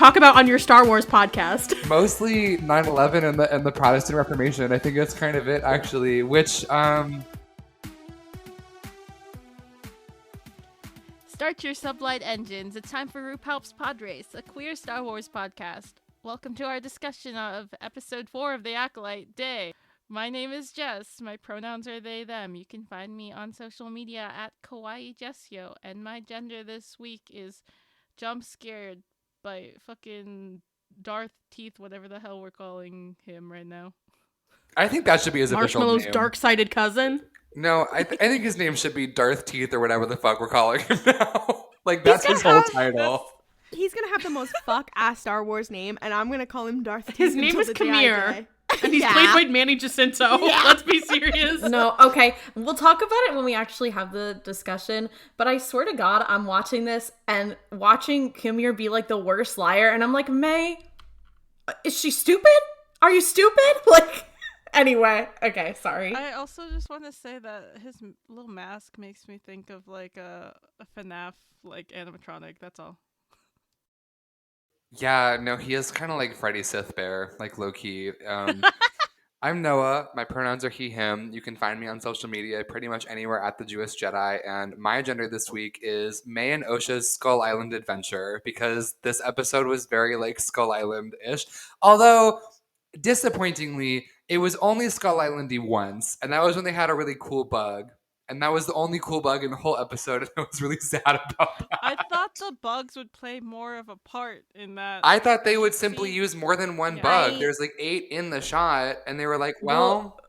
talk about on your Star Wars podcast? Mostly 9/11 and the Protestant Reformation. I think that's kind of it, actually. Which Start your sublight engines. It's time for RuPaul's Pod Race, a queer Star Wars podcast. Welcome to our discussion of episode 4 of the Acolyte Day. My name is Jess. My pronouns are they, them. You can find me on social media at Kawaii Jessio, and my gender this week is jump scared by fucking Darth Teeth, whatever the hell we're calling him right now. I think that should be his official name. Marshmallow's dark-sided cousin? No, I think his name should be Darth Teeth or whatever the fuck we're calling him now. Like, that's his whole title. He's gonna have the most fuck-ass Star Wars name, and I'm gonna call him Darth Teeth. His name is Kamir, and he's played by Manny Jacinto. Yeah. Let's be serious. No, okay. We'll talk about it when we actually have the discussion, but I swear to God, I'm watching this and watching Kamir be like the worst liar, and I'm like, Mae, is she stupid? Are you stupid? Like... Anyway, okay, sorry. I also just want to say that his little mask makes me think of like a FNAF like animatronic. That's all. Yeah, no, he is kind of like Freddy Sithbear, like low key. I'm Noah. My pronouns are he, him. You can find me on social media pretty much anywhere at the Jewish Jedi. And my agenda this week is Mae and Osha's Skull Island adventure, because this episode was very like Skull Island-ish. Although, disappointingly, it was only Skull Island-y once, and that was when they had a really cool bug. And that was the only cool bug in the whole episode, and I was really sad about that. I thought the bugs would play more of a part in that. I thought they would simply use more than one bug. There's like 8 in the shot, and they were like, well...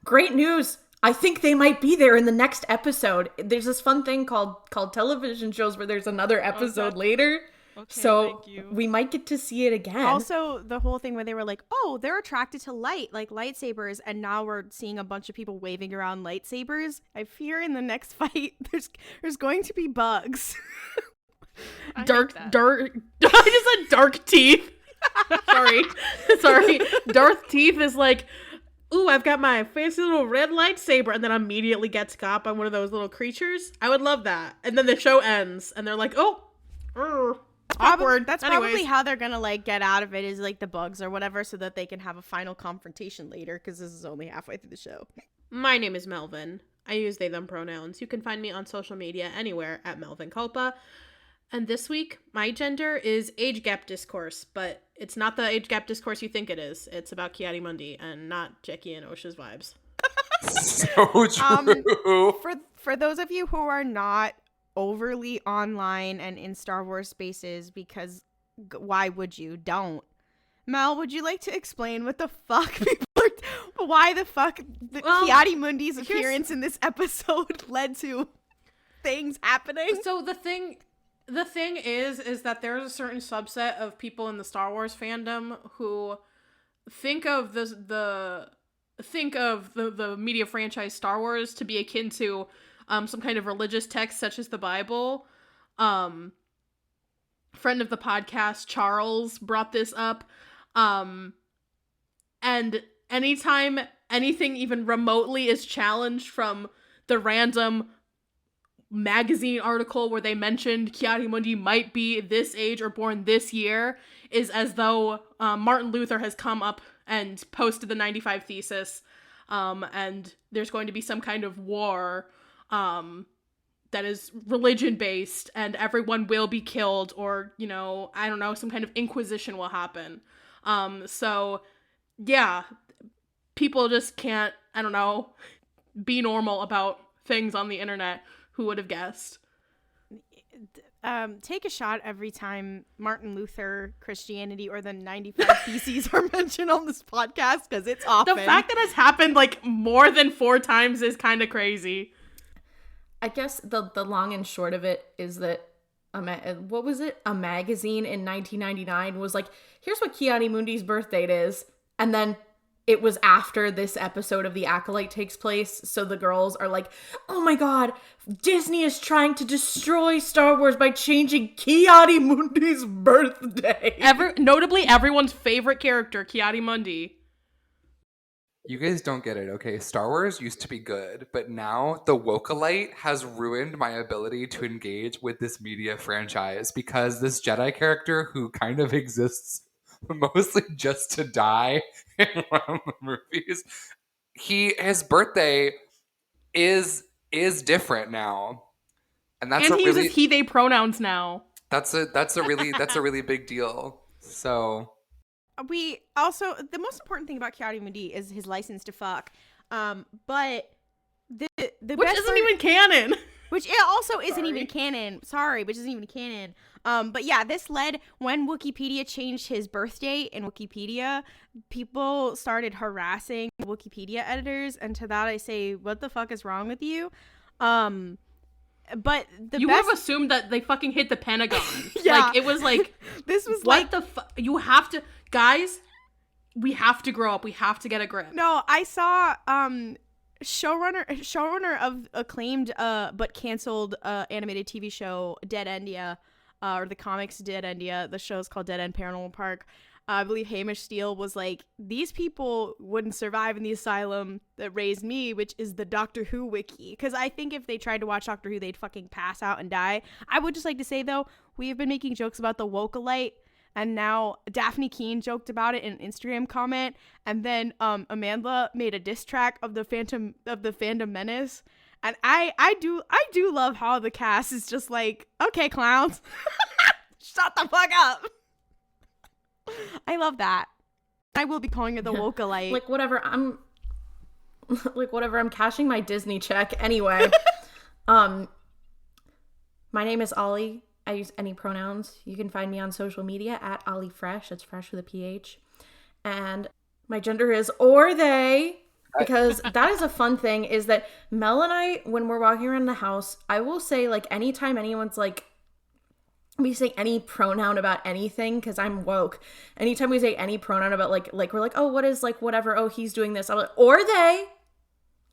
Great news! I think they might be there in the next episode. There's this fun thing called television shows where there's another episode later. Okay, so we might get to see it again. Also, the whole thing where they were like, oh, they're attracted to light, like lightsabers, and now we're seeing a bunch of people waving around lightsabers. I fear in the next fight, there's going to be bugs. Dark. I just said dark teeth. Sorry. Darth Teeth is like, ooh, I've got my fancy little red lightsaber, and then immediately gets caught by one of those little creatures. I would love that. And then the show ends, and they're like, oh, awkward. That's probably how they're gonna like get out of it, is like the bugs or whatever, so that they can have a final confrontation later, because this is only halfway through the show. My name is Melvin. I use they them pronouns. You can find me on social media anywhere at Melvin Culpa. And this week my gender is age gap discourse, but it's not the age gap discourse you think it is. It's about Adi Mundi and not Jackie and Osha's vibes. So true. For those of you who are not overly online and in Star Wars spaces, because why would you? Don't. Mel, would you like to explain what the fuck people are, why the fuck Adi Mundi's appearance in this episode led to things happening? So the thing is that there's a certain subset of people in the Star Wars fandom who think of the media franchise Star Wars to be akin to some kind of religious text such as the Bible. Friend of the podcast, Charles, brought this up. And anytime anything even remotely is challenged from the random magazine article where they mentioned Adi Mundi might be this age or born this year, is as though Martin Luther has come up and posted the 95 Thesis, and there's going to be some kind of war that is religion-based, and everyone will be killed, or, you know, I don't know, some kind of inquisition will happen. So, yeah, people just can't, I don't know, be normal about things on the internet. Who would have guessed? Take a shot every time Martin Luther, Christianity, or the 95 Theses are mentioned on this podcast, because it's often. The fact that it's happened, like, more than 4 times is kind of crazy. I guess the long and short of it is that, what was it? A magazine in 1999 was like, here's what Adi Mundi's birth date is. And then it was after this episode of The Acolyte takes place. So the girls are like, oh my God, Disney is trying to destroy Star Wars by changing Adi Mundi's birthday. Notably, everyone's favorite character, Adi Mundi. You guys don't get it, okay? Star Wars used to be good, but now the Wokealite has ruined my ability to engage with this media franchise because this Jedi character who kind of exists mostly just to die in one of the movies, his birthday is different now. And that's And a he really uses he they pronouns now. that's a really big deal. So We also, the most important thing about Adi Mundi is his license to fuck. But the Which best isn't part, even canon. which it also isn't even canon. Sorry, which isn't even canon. But yeah, this led when Wikipedia changed his birth date in Wikipedia, people started harassing Wikipedia editors, and to that I say, what the fuck is wrong with you? But You would have assumed that they fucking hit the Pentagon. Yeah. Like, it was like, this was what like the fuck? You have to, guys, we have to grow up. We have to get a grip. No, I saw showrunner of acclaimed but canceled animated TV show Dead Endia, or the comics Dead Endia. The show's called Dead End Paranormal Park. I believe Hamish Steele was like, these people wouldn't survive in the asylum that raised me, which is the Doctor Who wiki. Because I think if they tried to watch Doctor Who, they'd fucking pass out and die. I would just like to say, though, we have been making jokes about the Wokealite, and now Daphne Keane joked about it in an Instagram comment, and then Amanda made a diss track of the Fandom Menace. And I do love how the cast is just like, okay, clowns, shut the fuck up. I love that. I will be calling it the Wokealite. Like whatever, I'm cashing my Disney check anyway. My name is Ollie. I use any pronouns. You can find me on social media at Ollie Fresh. It's fresh with a PH. And my gender is or they, because that is a fun thing, is that Mel and I, when we're walking around the house, I will say, like, anytime anyone's like, we say any pronoun about anything, because I'm woke. Anytime we say any pronoun about like we're like, oh, what is like whatever, oh, he's doing this, I'm like, or they,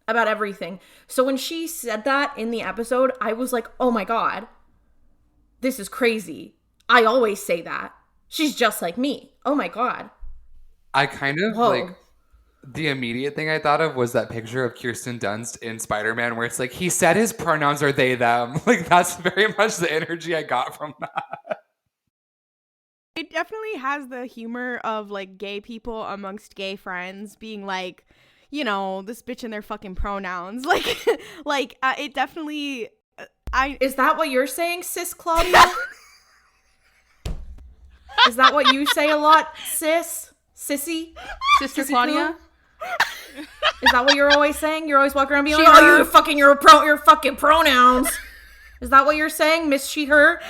about everything. So when she said that in the episode, I was like, oh my god, this is crazy. I always say that. She's just like me. Oh my god. I kind of Whoa. like, the immediate thing I thought of was that picture of Kirsten Dunst in Spider-Man where it's like, he said his pronouns are they, them. Like, that's very much the energy I got from that. It definitely has the humor of like gay people amongst gay friends being like, you know, this bitch and their fucking pronouns. Like, it definitely. Is that what you're saying, sis Claudia? Is that what you say a lot, sis? Sissy? Sister Sissy Claudia? Poo? Is that what you're always saying? You're always walking around being She, like, oh, her. your fucking pronouns. Is that what you're saying, Miss She, her?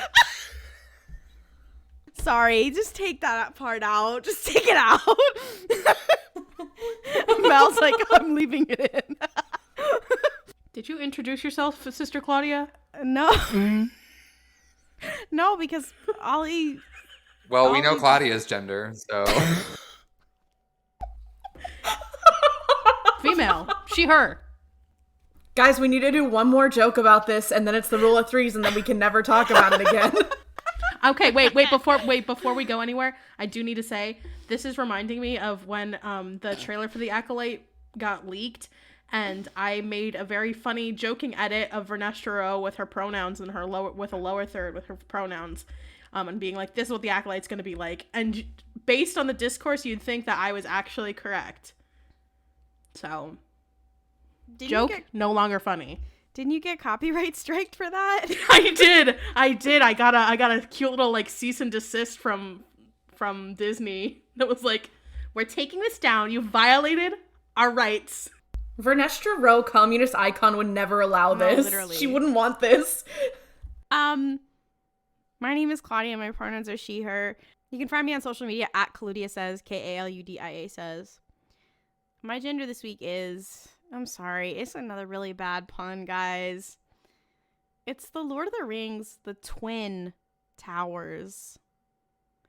Sorry, just take that part out. Just take it out. Mel's like, I'm leaving it in. Did you introduce yourself, Sister Claudia? No. No, because Ollie. Well, we know Claudia's gender, so. Female. She, her. Guys, we need to do one more joke about this, and then it's the rule of threes, and then we can never talk about it again. Okay, wait, before we go anywhere, I do need to say, this is reminding me of when the trailer for The Acolyte got leaked, and I made a very funny joking edit of Vernestra Rwoh with her pronouns and her with a lower third with her pronouns, and being like, this is what The Acolyte's gonna be like. And based on the discourse, you'd think that I was actually correct. So, joke, no longer funny. Didn't you get copyright striked for that? I did. I got a cute little like cease and desist from Disney that was like, we're taking this down. You violated our rights. Vernestra Rwoh, communist icon, would never allow this. Literally. She wouldn't want this. My name is Claudia. My pronouns are she, her. You can find me on social media at Kaludia Says, Kaludia Says. My gender this week is, I'm sorry, it's another really bad pun, guys. It's the Lord of the Rings, the Twin Towers.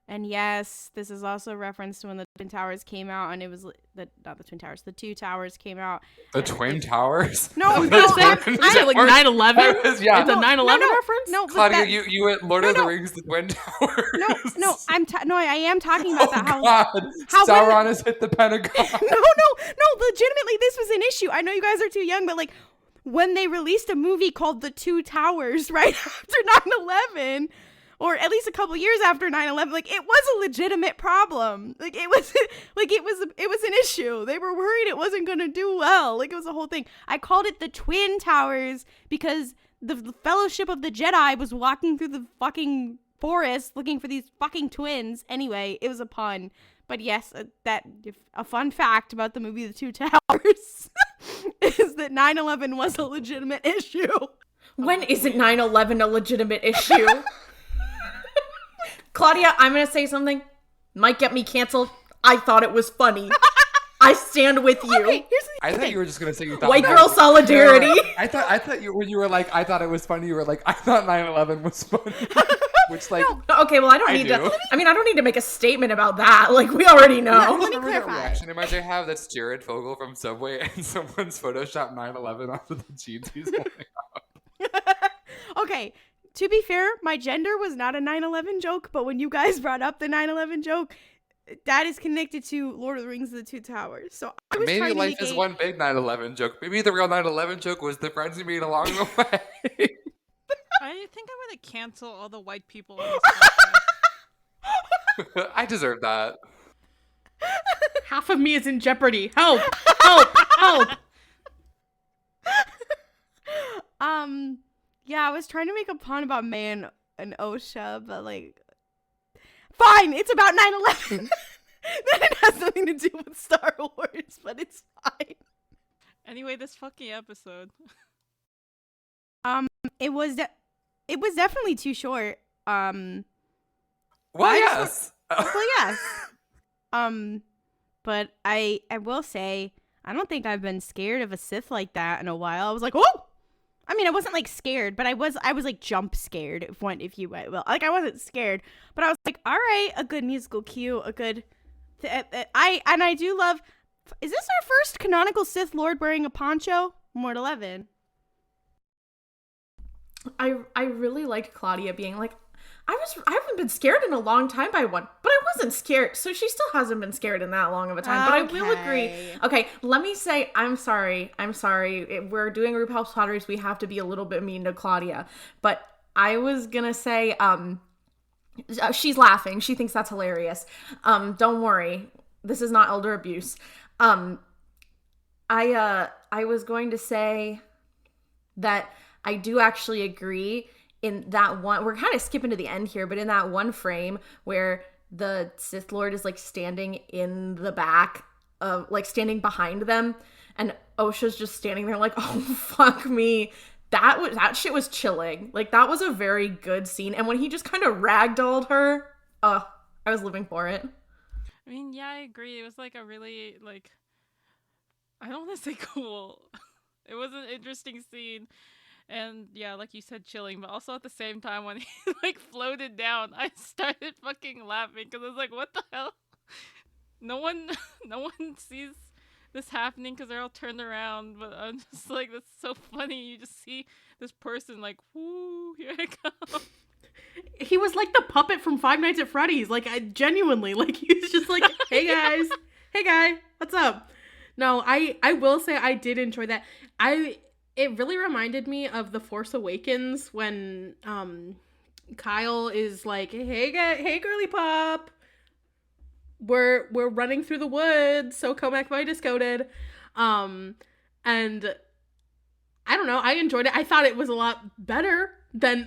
And yes, this is also a reference to when the Twin Towers came out, and it was not the Twin Towers, the Two Towers came out. The Twin Towers? No, The no, Twin Is it like 9/11? Yeah. It's a 9/11 reference? No, but Claudia, you at Lord of the Rings, the Twin Towers. I am talking about that. How Sauron has hit the Pentagon. No, legitimately, this was an issue. I know you guys are too young, but like when they released a movie called The Two Towers right after 9/11, or at least a couple years after 9/11, like it was a legitimate problem. Like it was an issue. They were worried it wasn't going to do well. Like it was a whole thing. I called it the Twin Towers because the Fellowship of the Jedi was walking through the fucking forest looking for these fucking twins. Anyway, it was a pun. But yes, a fun fact about the movie The Two Towers is that 9/11 was a legitimate issue. When isn't 9/11 a legitimate issue? Claudia, I'm going to say something. Might get me canceled. I thought it was funny. I stand with you. Okay, I thought you were just going to say you thought White girl solidarity. I thought when you were like, I thought it was funny, you were like, I thought 9/11 was funny. Which, like, okay, well, I don't need to make a statement about that. Like, we already know. Let me remember that clarify. reaction image I have that's Jared Fogle from Subway and someone's photoshopped 9/11 onto the jeans he's holding up. Okay, to be fair, my gender was not a 9/11 joke, but when you guys brought up the 9/11 joke, that is connected to Lord of the Rings: The Two Towers. So I was Maybe trying to life is one big 9/11 joke. Maybe the real 9/11 joke was the friends you made along the way. I think I'm gonna cancel all the white people on this podcast. I deserve that. Half of me is in jeopardy. Help! Help! Help! Yeah, I was trying to make a pun about Mae and OSHA, but like, fine, it's about 9/11. Then it has nothing to do with Star Wars, but it's fine. Anyway, this fucking episode. It was definitely too short. Well, yes. But I will say, I don't think I've been scared of a Sith like that in a while. I was like, oh! I mean, I wasn't like scared, but I was like jump scared, if you will. Like, I wasn't scared, but I was like, all right, a good musical cue, a good. I do love. Is this our first canonical Sith Lord wearing a poncho? Mortal 11. I really liked Claudia being like, I haven't been scared in a long time by one, but I wasn't scared. So she still hasn't been scared in that long of a time. But I will agree. Okay, let me say, I'm sorry. We're doing RuPaul's Potteries. We have to be a little bit mean to Claudia. But I was gonna say, she's laughing. She thinks that's hilarious. Don't worry. This is not elder abuse. I was going to say that I do actually agree in that one, we're kind of skipping to the end here, but in that one frame where the Sith Lord is like standing in the back of, like standing behind them, and Osha's just standing there like, oh fuck me. That shit was chilling. Like, that was a very good scene. And when he just kind of ragdolled her, I was living for it. I mean, yeah, I agree. It was like a really, like, I don't want to say cool. It was an interesting scene. And yeah, like you said, chilling, but also at the same time when he like floated down, I started fucking laughing because I was like, what the hell? No one sees this happening because they're all turned around, but I'm just like, that's so funny. You just see this person like, whoo, here I come. He was like the puppet from Five Nights at Freddy's. Like, I genuinely, like, he was just like, hey guys, hey guy, what's up? No, I will say I did enjoy that. It really reminded me of The Force Awakens when Kyle is like, hey girly pop, we're running through the woods, so come back by discoded. And I don't know, I enjoyed it. I thought it was a lot better than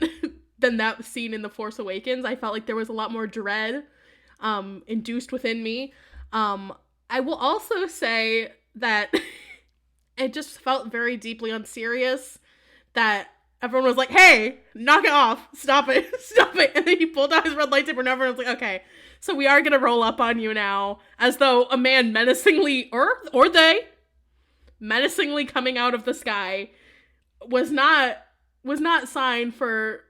that scene in The Force Awakens. I felt like there was a lot more dread induced within me. I will also say that it just felt very deeply unserious, that everyone was like, hey, knock it off, stop it. And then he pulled out his red lightsaber and everyone was like, okay, so we are gonna roll up on you now, as though a man menacingly, or they menacingly coming out of the sky was not sign for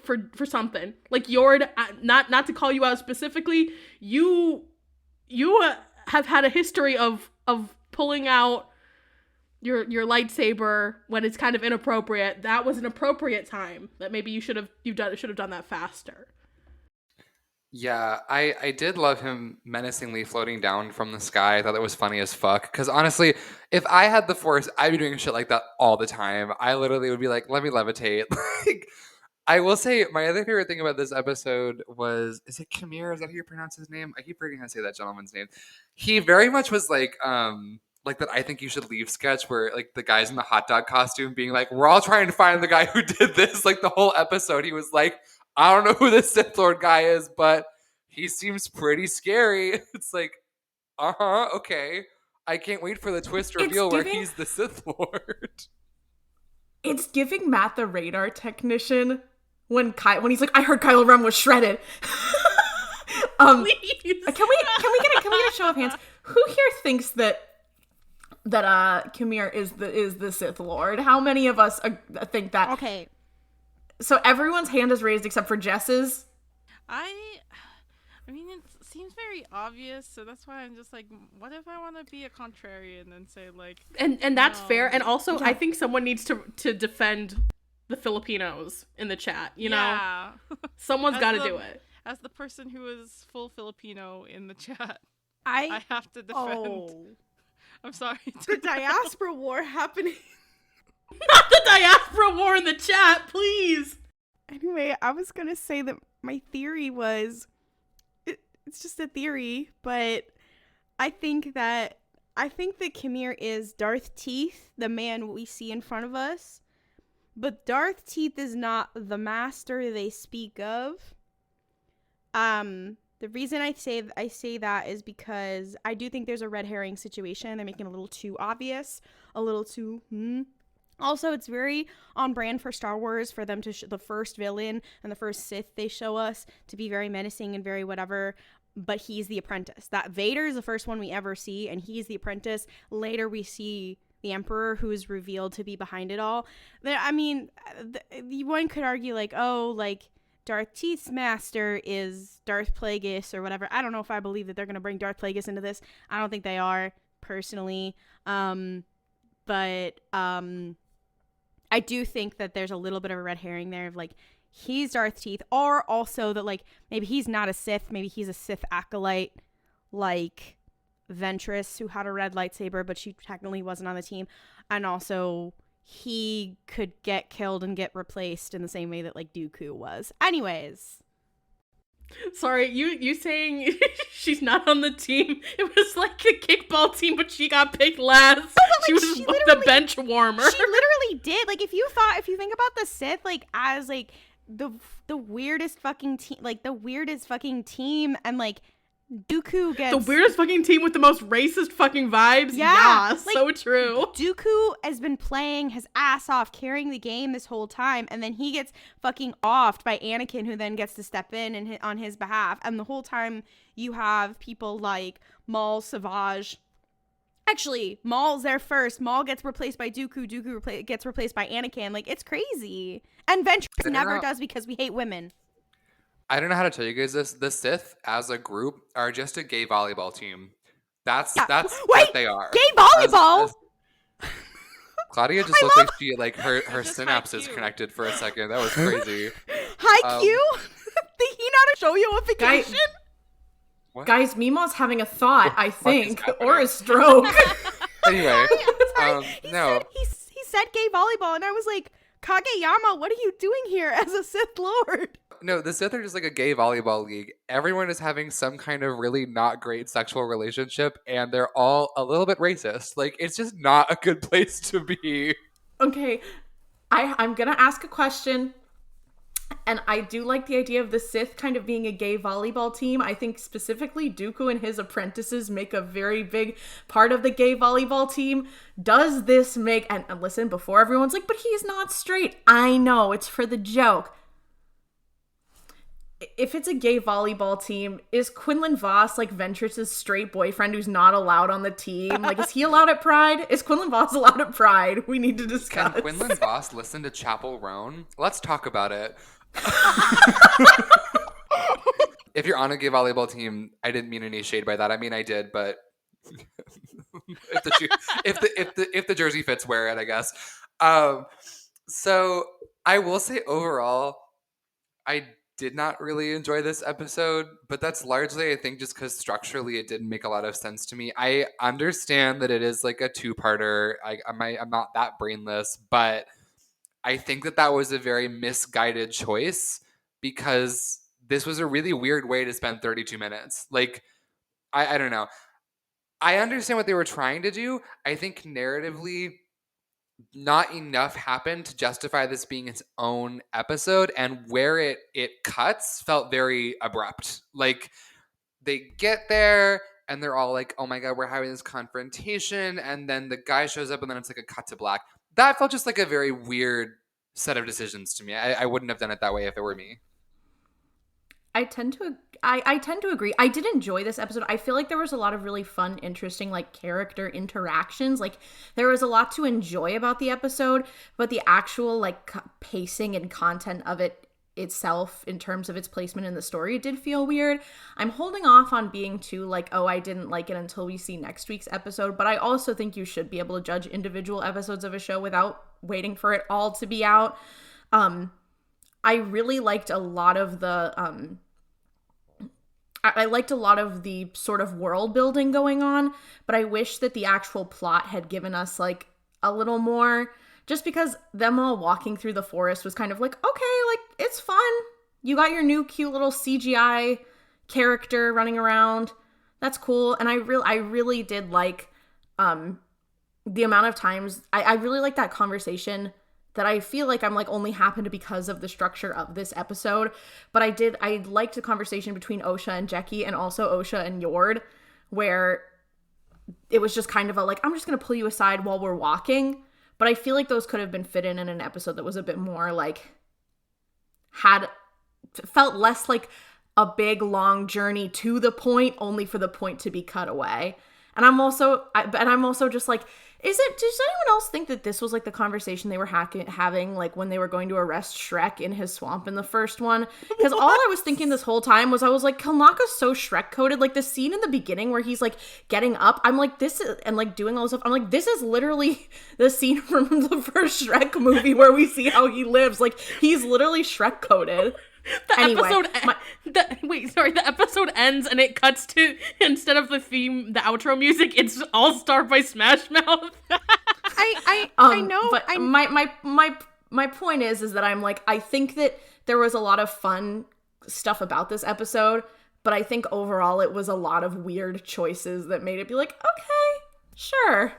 for something. Like Yord, not to call you out specifically, you have had a history of pulling out your lightsaber when it's kind of inappropriate. That was an appropriate time that maybe you should have done that faster. Yeah, I did love him menacingly floating down from the sky. I thought that was funny as fuck. Because honestly, if I had the Force, I'd be doing shit like that all the time. I literally would be like, let me levitate. Like, I will say, my other favorite thing about this episode was, is it Khmer? Is that how you pronounce his name? I keep forgetting how to say that gentleman's name. He very much was like that I think you should leave sketch where like the guy's in the hot dog costume being like, we're all trying to find the guy who did this. Like the whole episode, he was like, I don't know who this Sith Lord guy is, but he seems pretty scary. It's like, okay. I can't wait for the twist reveal where he's the Sith Lord. It's giving Matt the radar technician when he's like, I heard Kylo Ren was shredded. Please. Can we get a show of hands? Who here thinks that Khmer is the Sith Lord? How many of us think that? Okay. So everyone's hand is raised except for Jess's. I mean, it seems very obvious, so that's why I'm just like, what if I want to be a contrarian and say like, and that's no. fair. And also, I think someone needs to defend the Filipinos in the chat. You know, someone's got to do it. As the person who is full Filipino in the chat, I I have to defend. Oh. I'm sorry. The diaspora war happening. Not the diaspora war in the chat, please. Anyway, I was gonna say that my theory was, it's just a theory, but I think that Khmer is Darth Teeth, the man we see in front of us, but Darth Teeth is not the master they speak of. The reason I say that is because I do think there's a red herring situation. They're making it a little too obvious, a little too. Also, it's very on brand for Star Wars for them to the first villain and the first Sith they show us to be very menacing and very whatever, but he's the apprentice. That Vader is the first one we ever see, and he's the apprentice. Later, we see the Emperor, who is revealed to be behind it all. I mean, one could argue like, oh, like Darth Teeth's master is Darth Plagueis or whatever. I don't know if I believe that they're going to bring Darth Plagueis into this. I don't think they are, personally. But I do think that there's a little bit of a red herring there of like, he's Darth Teeth, or also that like maybe he's not a Sith, maybe he's a Sith acolyte like Ventress, who had a red lightsaber but she technically wasn't on the team, and also he could get killed and get replaced in the same way that like Dooku was. Anyways, sorry, you saying she's not on the team, it was like a kickball team but she got picked last. She was the bench warmer. She literally did. Like if you think about the Sith like as like the weirdest fucking team, like the weirdest fucking team, and like Dooku gets the weirdest fucking team with the most racist fucking vibes. Yeah, like, so true. Dooku has been playing his ass off, carrying the game this whole time, and then he gets fucking offed by Anakin, who then gets to step in and on his behalf. And the whole time you have people like Maul Savage. Actually, Maul's there first. Maul gets replaced by Dooku. Dooku gets replaced by Anakin. Like, it's crazy. And Ventress never does because we hate women. I don't know how to tell you guys this. The Sith, as a group, are just a gay volleyball team. That's what they are. Gay volleyball? Claudia just looked like she, like, her synapses connected for a second. That was crazy. Hi, Q. Did he not show you a vacation? What? Guys, Mima's having a thought, I think, or a stroke. Anyway, no. He said gay volleyball, and I was like, Kageyama, what are you doing here as a Sith Lord? No, the Sith are just like a gay volleyball league. Everyone is having some kind of really not great sexual relationship, and they're all a little bit racist. Like, it's just not a good place to be. Okay, I'm gonna ask a question, and I do like the idea of the Sith kind of being a gay volleyball team. I think specifically Dooku and his apprentices make a very big part of the gay volleyball team. Does this make, and listen, before everyone's like, but he's not straight. I know, it's for the joke. If it's a gay volleyball team, is Quinlan Vos like Ventress's straight boyfriend who's not allowed on the team? Like, is he allowed at Pride? Is Quinlan Vos allowed at Pride? We need to discuss. Can Quinlan Vos listen to Chapel Roan? Let's talk about it. If you're on a gay volleyball team, I didn't mean any shade by that. I mean, I did, but if the jersey fits, wear it, I guess. So I will say overall, I did not really enjoy this episode, but that's largely, I think, just because structurally it didn't make a lot of sense to me. I understand that it is like a two-parter. I'm not that brainless, but I think that was a very misguided choice because this was a really weird way to spend 32 minutes. Like, I don't know. I understand what they were trying to do. I think narratively, not enough happened to justify this being its own episode, and where it cuts felt very abrupt. Like, they get there and they're all like, oh my god, we're having this confrontation, and then the guy shows up and then it's like a cut to black. That felt just like a very weird set of decisions to me. I wouldn't have done it that way if it were me. I tend to agree. I did enjoy this episode. I feel like there was a lot of really fun, interesting, like, character interactions. Like, there was a lot to enjoy about the episode, but the actual, like, pacing and content of it itself, in terms of its placement in the story, did feel weird. I'm holding off on being too, like, oh, I didn't like it until we see next week's episode, but I also think you should be able to judge individual episodes of a show without waiting for it all to be out. I really liked a lot of the, I liked a lot of the sort of world building going on, but I wish that the actual plot had given us, like, a little more, just because them all walking through the forest was kind of like, okay, like, it's fun. You got your new cute little CGI character running around. That's cool. And I really did like, the amount of times, I really like that conversation that I feel like I'm like only happened because of the structure of this episode. But I liked the conversation between Osha and Jackie, and also Osha and Yord, where it was just kind of a like, I'm just going to pull you aside while we're walking. But I feel like those could have been fit in an episode that was a bit more like, felt less like a big long journey to the point, only for the point to be cut away. And I'm also just like, does anyone else think that this was like the conversation they were having like when they were going to arrest Shrek in his swamp in the first one? Because all I was thinking this whole time was, I was like, Kalnaka's so Shrek coded. Like the scene in the beginning where he's like getting up, I'm like, this is, and like doing all this stuff, I'm like, this is literally the scene from the first Shrek movie where we see how he lives. Like, he's literally Shrek coded. The episode ends and it cuts to, instead of the outro music, it's All Star by Smash Mouth. I know, but my point is that I'm like, I think that there was a lot of fun stuff about this episode, but I think overall it was a lot of weird choices that made it be like, okay, sure.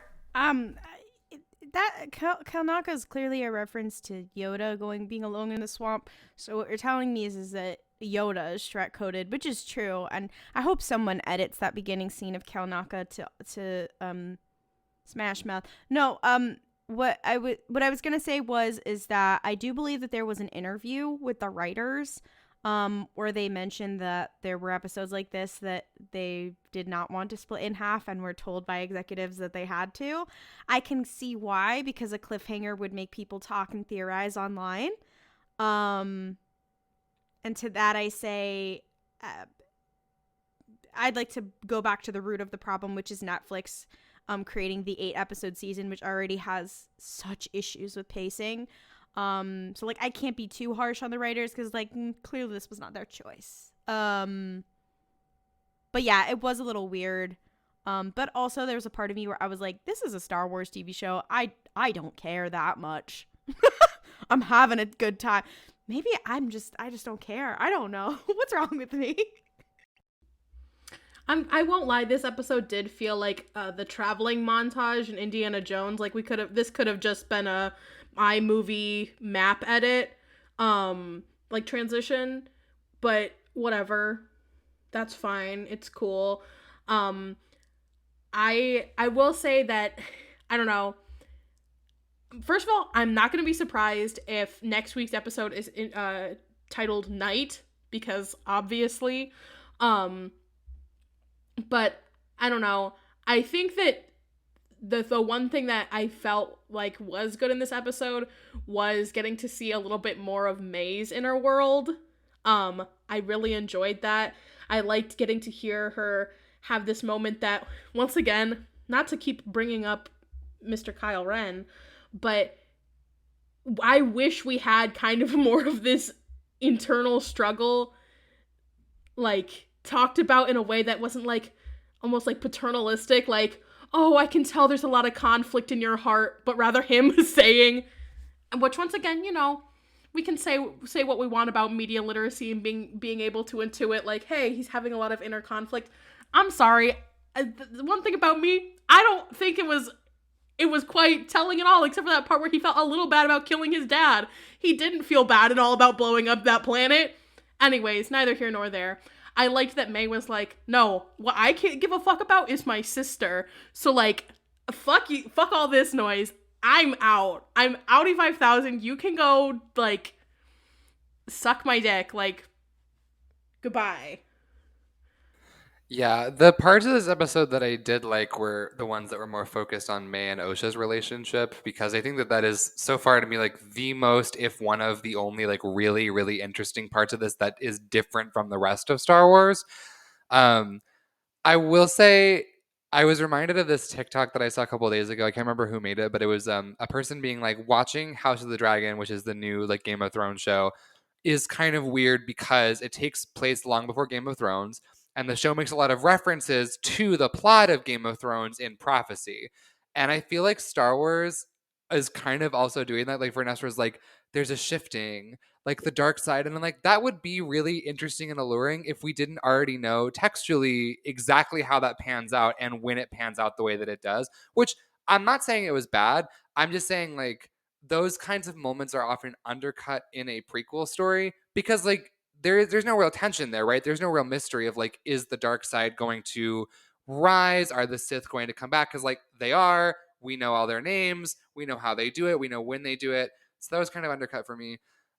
That Kalnaka is clearly a reference to Yoda being alone in the swamp. So what you're telling me is that Yoda is Shrek coded, which is true. And I hope someone edits that beginning scene of Kalnaka to Smash Mouth. No, what I was gonna say is that I do believe that there was an interview with the writers, where they mentioned that there were episodes like this that they did not want to split in half and were told by executives that they had to. I can see why, because a cliffhanger would make people talk and theorize online. And to that I say, I'd like to go back to the root of the problem, which is Netflix creating the 8-episode season, which already has such issues with pacing. So like, I can't be too harsh on the writers because like, clearly this was not their choice. But yeah, it was a little weird. But also there was a part of me where I was like, this is a Star Wars TV show. I don't care that much. I'm having a good time. Maybe I just don't care. I don't know. What's wrong with me? I won't lie, this episode did feel like the traveling montage in Indiana Jones. Like this could have just been a iMovie map edit, like transition, but whatever. That's fine. It's cool. I will say that, I don't know. First of all, I'm not going to be surprised if next week's episode is titled Night, because obviously, but I don't know. I think that the one thing that I felt like was good in this episode was getting to see a little bit more of Mae's inner world. I really enjoyed that. I liked getting to hear her have this moment that, once again, not to keep bringing up Mr. Kylo Ren, but I wish we had kind of more of this internal struggle, like, talked about in a way that wasn't, like, almost, like, paternalistic, like, oh, I can tell there's a lot of conflict in your heart, but rather him saying, which, once again, you know, we can say what we want about media literacy and being able to intuit, like, hey, he's having a lot of inner conflict. I'm sorry. The one thing about me, I don't think it was quite telling at all, except for that part where he felt a little bad about killing his dad. He didn't feel bad at all about blowing up that planet. Anyways, neither here nor there. I liked that Mae was like, no, what I can't give a fuck about is my sister. So, like, fuck you, fuck all this noise. I'm out. I'm outie 5000. You can go, like, suck my dick. Like, goodbye. Yeah, the parts of this episode that I did like were the ones that were more focused on Mae and Osha's relationship, because I think that is so far to me like the most, if one of the only, like really, really interesting parts of this that is different from the rest of Star Wars. I will say I was reminded of this TikTok that I saw a couple of days ago. I can't remember who made it, but it was a person being like, watching House of the Dragon, which is the new like Game of Thrones show, is kind of weird because it takes place long before Game of Thrones. And the show makes a lot of references to the plot of Game of Thrones in prophecy. And I feel like Star Wars is kind of also doing that. Like Vernestra's like, there's a shifting, like the dark side. And I'm like, that would be really interesting and alluring if we didn't already know textually exactly how that pans out and when it pans out the way that it does. Which I'm not saying it was bad. I'm just saying like those kinds of moments are often undercut in a prequel story because like, there's no real tension there, right? There's no real mystery of like, is the dark side going to rise? Are the Sith going to come back? Because like they are. We know all their names. We know how they do it. We know when they do it. So that was kind of undercut for me.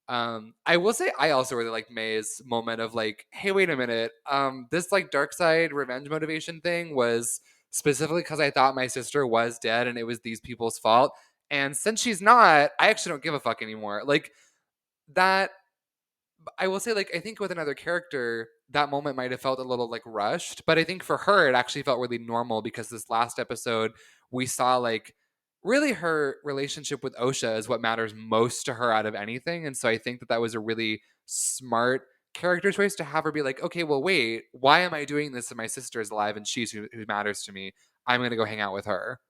I will say I also really liked Mae's moment of like, hey, wait a minute. This like dark side revenge motivation thing was specifically because I thought my sister was dead and it was these people's fault. And since she's not, I actually don't give a fuck anymore. Like that. I will say, like, I think with another character, that moment might have felt a little, like, rushed. But I think for her, it actually felt really normal because this last episode, we saw, like, really her relationship with Osha is what matters most to her out of anything. And so I think that was a really smart character choice to have her be like, okay, well, wait, why am I doing this if my sister is alive and she's who matters to me? I'm going to go hang out with her.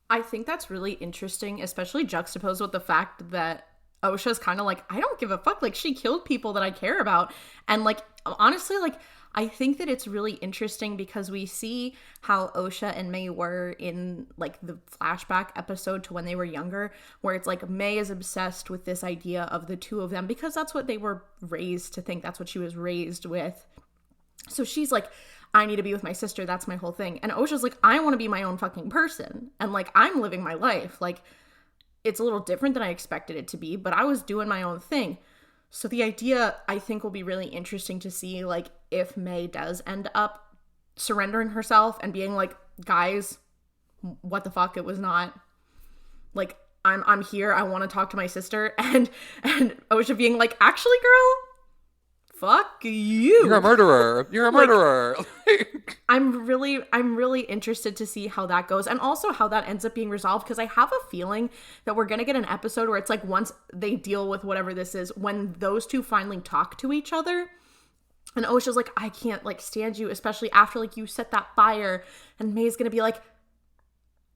I think that's really interesting, especially juxtaposed with the fact that Osha's kind of like, I don't give a fuck. Like, she killed people that I care about. And, like, honestly, like, I think that it's really interesting because we see how Osha and Mae were in, like, the flashback episode to when they were younger, where it's like Mae is obsessed with this idea of the two of them because that's what they were raised to think. That's what she was raised with. So she's like, I need to be with my sister. That's my whole thing. And Osha's like, I want to be my own fucking person. And, like, I'm living my life. Like, it's a little different than I expected it to be, but I was doing my own thing. So the idea, I think, will be really interesting to see, like, if Mae does end up surrendering herself and being like, guys, what the fuck, it was not. Like, I'm here, I want to talk to my sister. And Osha being like, actually, girl, fuck you. You're a murderer. You're a murderer. I'm really interested to see how that goes and also how that ends up being resolved, because I have a feeling that we're going to get an episode where it's like once they deal with whatever this is, when those two finally talk to each other and Osha's like, I can't like stand you, especially after like you set that fire, and Mae's going to be like,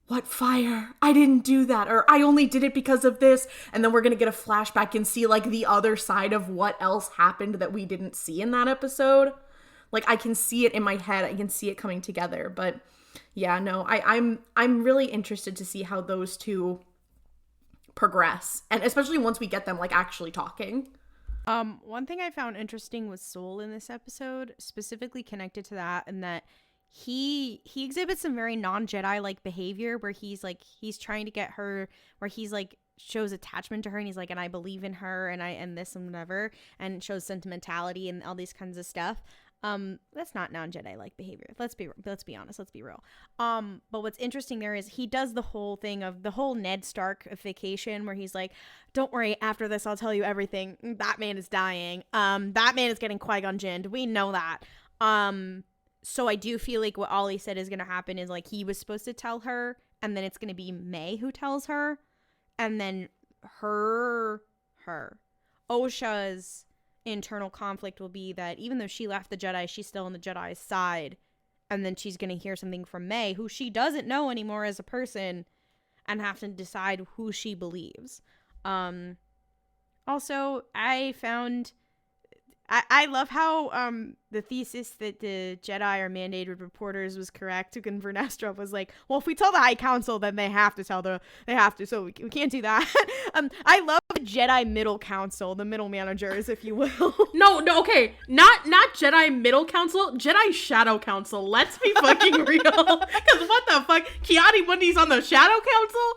what fire? I didn't do that, or I only did it because of this. And then we're going to get a flashback and see like the other side of what else happened that we didn't see in that episode. Like, I can see it in my head. I can see it coming together. But yeah, no, I'm really interested to see how those two progress. And especially once we get them like actually talking. One thing I found interesting was Soul in this episode, specifically connected to that, and that he exhibits some very non-Jedi like behavior where he's trying to get her, where he's like shows attachment to her, and he's like, and I believe in her, and this and whatever, and shows sentimentality and all these kinds of stuff. That's not non-Jedi like behavior. Let's be honest. Let's be real. But what's interesting there is he does the whole thing of the whole Ned Starkification where he's like, "Don't worry, after this I'll tell you everything. That man is dying. That man is getting Qui-Gon Jinned. We know that." So I do feel like what Ollie said is gonna happen is like he was supposed to tell her, and then it's gonna be Mae who tells her, and then Osha's internal conflict will be that even though she left the Jedi, she's still on the Jedi's side, and then she's gonna hear something from Mae, who she doesn't know anymore as a person, and have to decide who she believes. Also, I love how the thesis that the Jedi are mandated reporters was correct. When Vernestra was like, "Well, if we tell the High Council, then they have to, so we can't do that." I love the Jedi Middle Council, the middle managers, if you will. No, okay, not Jedi Middle Council, Jedi Shadow Council. Let's be fucking real. Because what the fuck, Adi Mundi's on the Shadow Council?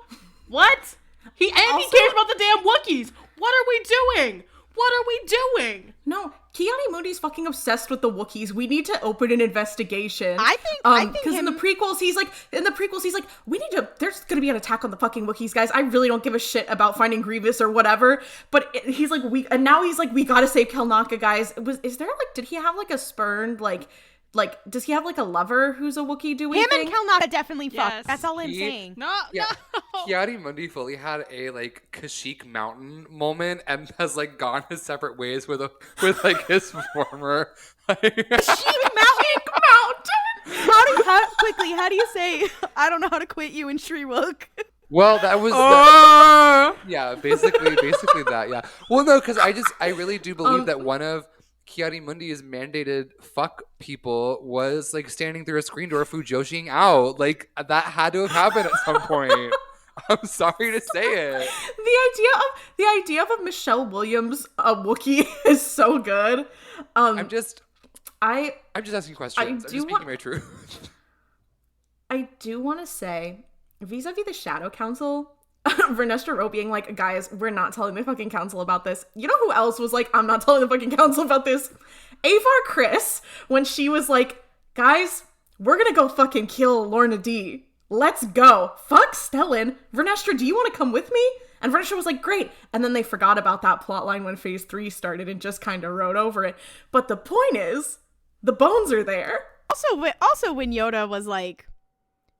What? He cares about the damn Wookiees. What are we doing? No, Adi Mundi's fucking obsessed with the Wookiees. We need to open an investigation. I think because in the prequels he's like, there's gonna be an attack on the fucking Wookiees, guys. I really don't give a shit about finding Grievous or whatever. But he's like, we gotta save Kelnaka, guys. Did he have like a spurned does he have like a lover who's a Wookiee doing him and Kelnaka definitely fucked. That's all I'm saying. No. Adi Mundi fully had a like Kashyyyk Mountain moment and has like gone his separate ways with like his former Kashyyyk Mountain. How do you say I don't know how to quit you in Shyriiwook? Well, that was yeah, basically that, yeah. Well, no, because I really do believe that one of Adi Mundi's mandated fuck people was like standing through a screen door Fujoshing out. Like that had to have happened at some point. I'm sorry to say it. The idea of a Michelle Williams Wookiee is so good. I'm just asking questions. I'm just speaking my truth. I do want to say, vis-a-vis the Shadow Council, Vernestra Rwoh being like, "Guys, we're not telling the fucking council about this." You know who else was like, "I'm not telling the fucking council about this"? Avar Kriss, when she was like, "Guys, we're gonna go fucking kill Lorna D. Let's go. Fuck Stellan. Vernestra, do you want to come with me?" And Vernestra was like, "Great." And then they forgot about that plotline when Phase 3 started and just kind of wrote over it. But the point is, the bones are there. Also when Yoda was like,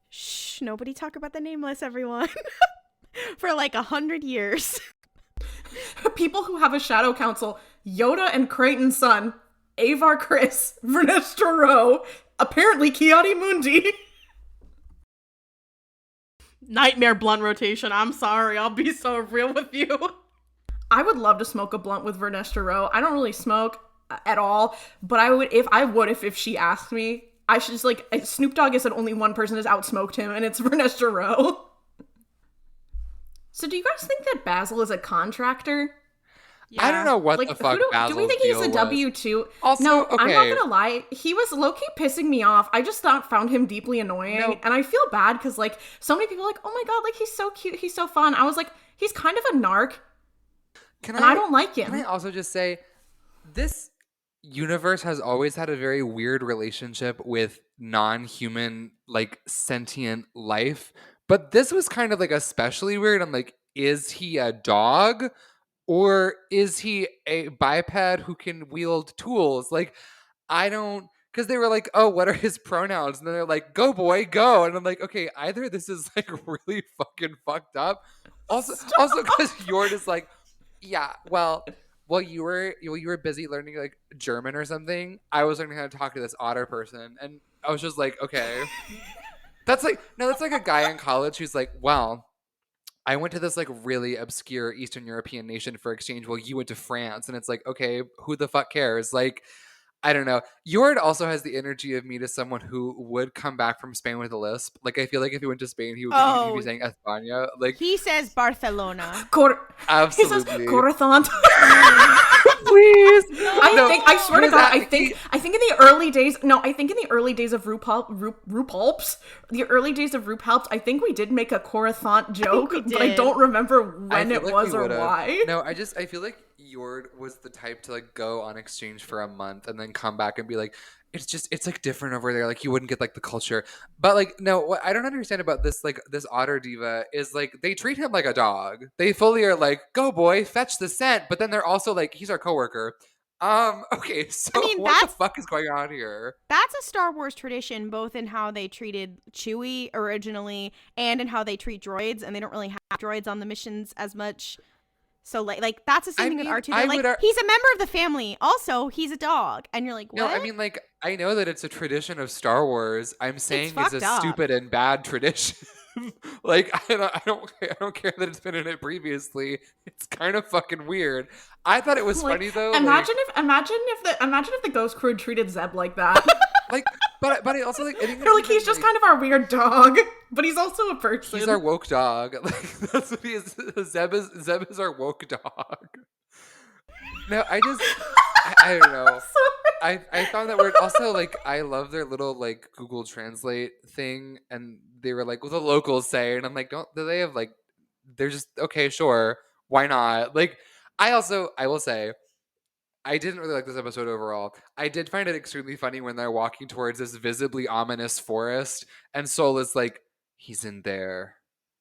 "Shh, nobody talk about the Nameless, everyone." For like 100 years. People who have a Shadow Council: Yoda and Creighton's son, Avar Kriss, Vernestra Rwoh, apparently Adi Mundi. Nightmare blunt rotation. I'm sorry. I'll be so real with you. I would love to smoke a blunt with Vernestra Rwoh. I don't really smoke at all, but I would if she asked me. I should just like, Snoop Dogg has said only one person has outsmoked him, and it's Vernestra Rwoh. So do you guys think that Basil is a contractor? Yeah. I don't know what the fuck Basil's do we think he's a W-2? Also, no, okay. I'm not gonna lie. He was low-key pissing me off. I just found him deeply annoying. And I feel bad because like so many people are like, "Oh my god, like he's so cute, he's so fun." I was like, he's kind of a narc. I don't like him. Can I also just say, this universe has always had a very weird relationship with non-human, like sentient life. But this was kind of like especially weird. I'm like, is he a dog or is he a biped who can wield tools? Like, I don't, because they were like, "Oh, what are his pronouns?" And then they're like, "Go boy, go." And I'm like, okay, either this is like really fucking fucked up. Also because Yord is like, "Yeah, well, you were busy learning like German or something. I was learning how to talk to this otter person." And I was just like, okay. That's like a guy in college who's like, "Well, I went to this like really obscure Eastern European nation for exchange while you went to France." And it's like, okay, who the fuck cares? Like, I don't know. Yord also has the energy of me to someone who would come back from Spain with a lisp. Like, I feel like if he went to Spain, he'd be saying España. Like, he says Barcelona. Absolutely. He says Coruthant. Please. I swear to God, I think in the early days, of RuPulps, I think we did make a Coruthant joke, but I don't remember when it was or why. No, I feel like Yord was the type to like go on exchange for a month and then come back and be like, it's like different over there. Like you wouldn't get like the culture. But like, no, what I don't understand about this, like this otter diva is like they treat him like a dog. They fully are like, go boy, fetch the scent. But then they're also like, he's our coworker. Okay, so I mean, what the fuck is going on here? That's a Star Wars tradition, both in how they treated Chewie originally and in how they treat droids, and they don't really have droids on the missions as much. So like that's the same thing with R2. They're like, he's a member of the family. Also, he's a dog, and you're like, what? No, I mean, like, I know that it's a tradition of Star Wars. I'm saying it's a up. stupid and bad tradition. Like, I don't care that it's been in it previously. It's kind of fucking weird. I thought it was like, funny though. Imagine if the Ghost Crew treated Zeb like that. Like, but I also like. They're like, he's just kind of our weird dog, but he's also a person. He's our woke dog. Like that's what he is. Zeb is our woke dog. No, I don't know. I found that weird. Also, like, I love their little like Google Translate thing, and they were like, "What the locals say," and I'm like, "Do they have like?" They're just okay, sure, why not? Like, I will say, I didn't really like this episode overall. I did find it extremely funny when they're walking towards this visibly ominous forest, and Sol is like, "He's in there.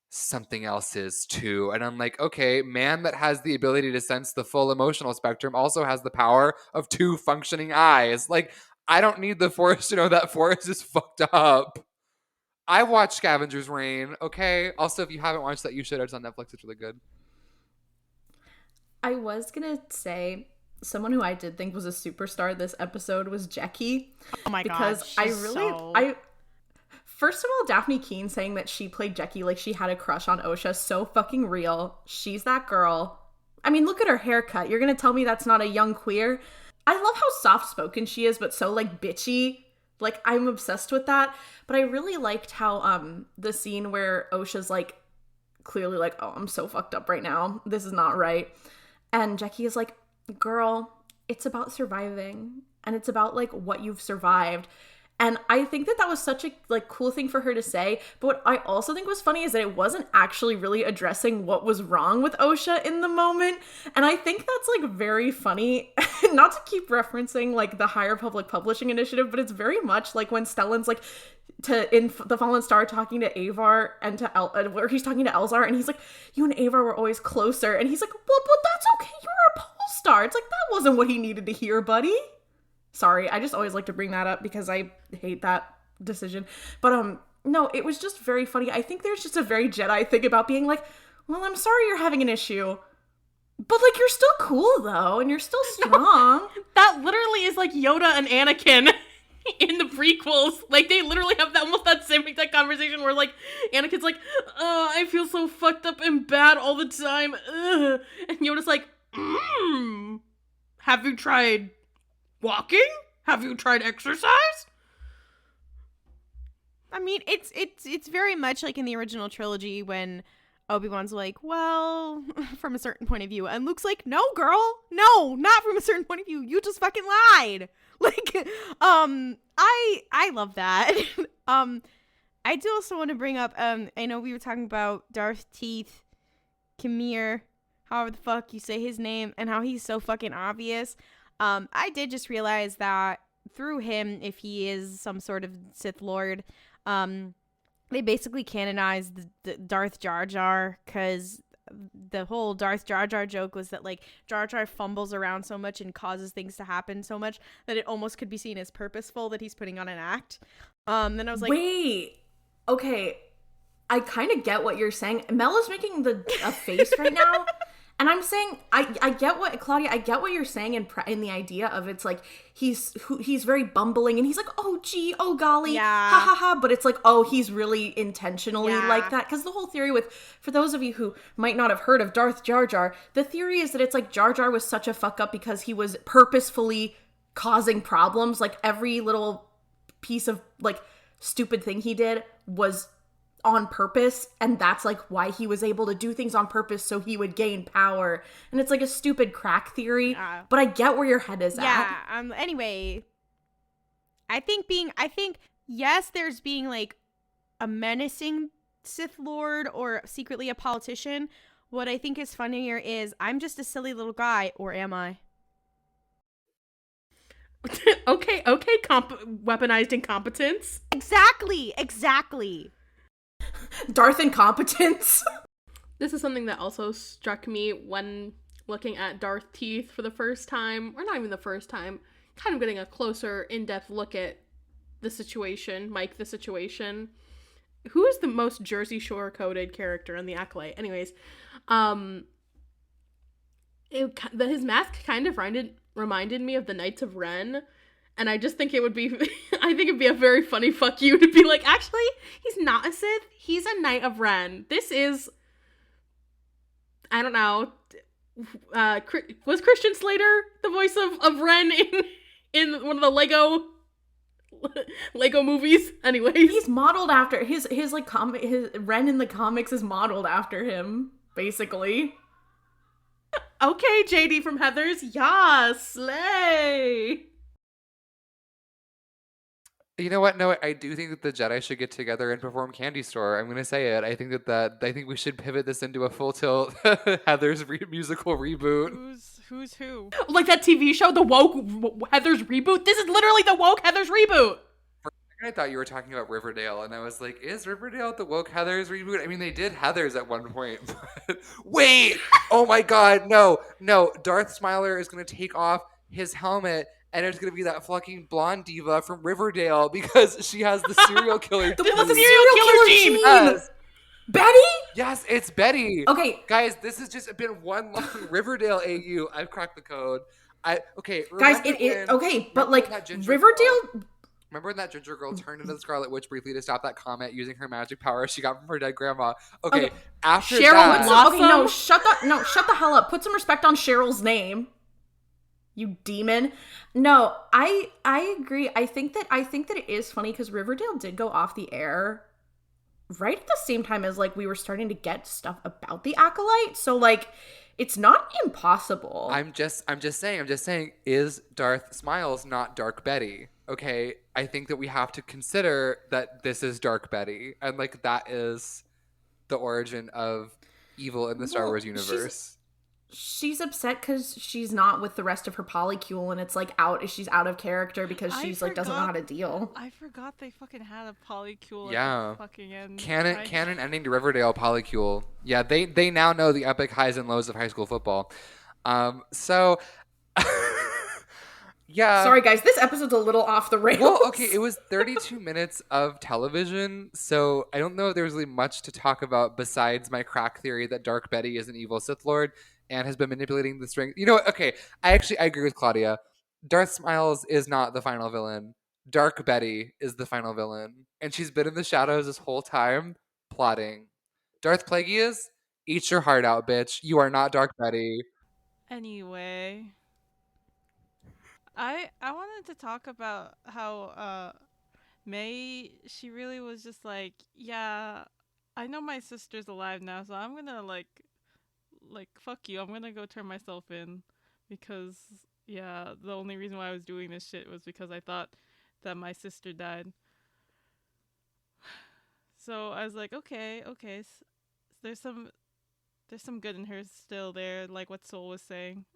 Something else is too." And I'm like, okay, man that has the ability to sense the full emotional spectrum also has the power of 2 functioning eyes. Like, I don't need the forest to know that forest is fucked up. I watched Scavenger's Reign, okay? Also, if you haven't watched that, you should. It's on Netflix. It's really good. I was gonna say, someone who I did think was a superstar this episode was Jackie. Oh my god. Because first of all, Daphne Keane saying that she played Jackie like she had a crush on Osha, so fucking real. She's that girl. I mean, look at her haircut. You're gonna tell me that's not a young queer? I love how soft-spoken she is, but so, like, bitchy. Like, I'm obsessed with that. But I really liked how, the scene where Osha's, like, clearly like, oh, I'm so fucked up right now. This is not right. And Jackie is like, girl, it's about surviving. And it's about, like, what you've survived. And I think that was such a, like, cool thing for her to say. But what I also think was funny is that it wasn't actually really addressing what was wrong with Osha in the moment. And I think that's, like, very funny. Not to keep referencing, like, the High Republic Publishing Initiative, but it's very much like when Stellan's, like, in The Fallen Star talking to Avar and to where he's talking to Elzar, and he's like, you and Avar were always closer. And he's like, well, but that's okay. You were a pole star. It's like, that wasn't what he needed to hear, buddy. Sorry, I just always like to bring that up because I hate that decision. But no, it was just very funny. I think there's just a very Jedi thing about being like, well, I'm sorry you're having an issue, but like you're still cool though, and you're still strong. That literally is like Yoda and Anakin in the prequels. Like they literally have almost that same exact conversation where like Anakin's like, I feel so fucked up and bad all the time. And Yoda's like, have you tried walking? Have you tried exercise? I mean, it's very much like in the original trilogy when Obi-Wan's like, well, from a certain point of view, and Luke's like, no, girl, no, not from a certain point of view. You just fucking lied. Like, I love that. I do also want to bring up, I know we were talking about Darth Teeth, Kimir, however the fuck you say his name, and how he's so fucking obvious. I did just realize that through him, if he is some sort of Sith Lord, they basically canonized the Darth Jar Jar, because the whole Darth Jar Jar joke was that, like, Jar Jar fumbles around so much and causes things to happen so much that it almost could be seen as purposeful that he's putting on an act. Then I was like, wait, okay, I kind of get what you're saying. Mel is making a face right now. And I'm saying, I get what, Claudia, I get what you're saying in the idea of it's like, he's very bumbling and he's like, oh gee, oh golly, yeah, ha ha ha, but it's like, oh, he's really intentionally like that. Because the whole theory for those of you who might not have heard of Darth Jar Jar, the theory is that it's like Jar Jar was such a fuck up because he was purposefully causing problems. Like every little piece of like stupid thing he did was on purpose, and that's like why he was able to do things on purpose so he would gain power. And it's like a stupid crack theory, but I get where your head is at. Anyway, I think yes, there's being like a menacing Sith Lord or secretly a politician, What I think is funnier is I'm just a silly little guy, or am I? Okay, weaponized incompetence. Exactly. Darth Incompetence. This is something that also struck me when looking at Darth teeth for the first time, or not even the first time, kind of getting a closer, in-depth look at the situation, Mike the situation. Who is the most Jersey Shore coded character in the Acolyte? Anyways, his mask kind of reminded me of the Knights of Ren, and I just think it would be I think it'd be a very funny fuck you to be like, actually, he's not a Sith, he's a Knight of Ren. This is, I don't know, was Christian Slater the voice of Ren in one of the Lego movies? Anyways, He's modeled after his Ren in the comics is modeled after him, basically. Okay, JD from Heathers, yeah, slay. You know what? No, I do think that the Jedi should get together and perform Candy Store. I'm gonna say it. I think I think we should pivot this into a full tilt Heather's musical reboot. Who's who? Like that TV show, the Woke Heathers reboot. This is literally the Woke Heathers reboot. I thought you were talking about Riverdale, and I was like, is Riverdale the Woke Heathers reboot? I mean, they did Heathers at one point. But wait! Oh my god, no. Darth Smiler is going to take off his helmet, and it's going to be that fucking blonde diva from Riverdale because she has the serial killer The gene. one with the serial killer gene! Yes. Betty? Yes, it's Betty. Okay. Guys, this has just been one long Riverdale AU. I've cracked the code. Okay. Guys, but like, Riverdale... Remember when that ginger girl turned into the Scarlet Witch briefly to stop that comet using her magic power she got from her dead grandma? Okay, after Cheryl that... Blossom? Okay, no, shut the hell up. Put some respect on Cheryl's name. You demon. No, I agree. I think that it is funny because Riverdale did go off the air right at the same time as like we were starting to get stuff about the Acolyte. So like it's not impossible. I'm just saying, is Darth Smiles not Dark Betty? Okay, I think that we have to consider that this is Dark Betty, and like that is the origin of evil in the Star Wars universe. She's upset because she's not with the rest of her polycule, and it's like she's out of character because she's like doesn't know how to deal. I forgot they fucking had a polycule Yeah. at the fucking end. Canon ending to Riverdale polycule. Yeah, they now know the epic highs and lows of high school football. So yeah. Sorry guys, this episode's a little off the rails. Well, okay, it was 32 minutes of television, so I don't know if there was really much to talk about besides my crack theory that Dark Betty is an evil Sith Lord and has been manipulating the string. You know what? Okay, I agree with Claudia. Darth Smiles is not the final villain. Dark Betty is the final villain. And she's been in the shadows this whole time, plotting. Darth Plagueis, eat your heart out, bitch. You are not Dark Betty. Anyway, I wanted to talk about how Mae, she really was just like, yeah, I know my sister's alive now, so I'm gonna like fuck you, I'm gonna go turn myself in because yeah, the only reason why I was doing this shit was because I thought that my sister died. So I was like, okay, there's some good in her still there, like what Soul was saying.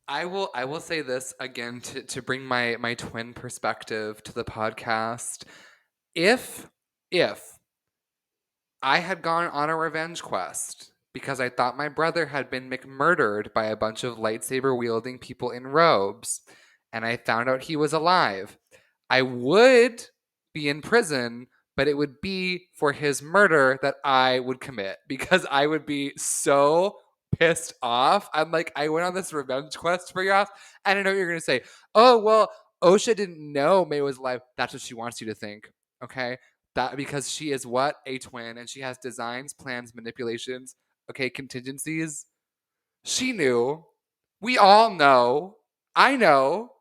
I will say this again to bring my twin perspective to the podcast. If I had gone on a revenge quest because I thought my brother had been McMurdered by a bunch of lightsaber-wielding people in robes, and I found out he was alive, I would be in prison, but it would be for his murder that I would commit because I would be so pissed off. I'm like, I went on this revenge quest for your ass, and I know what you're going to say. Oh, well, Osha didn't know Mae was alive. That's what she wants you to think, okay? That because she is what? A twin, and she has designs, plans, manipulations, okay, contingencies. She knew. We all know. I know.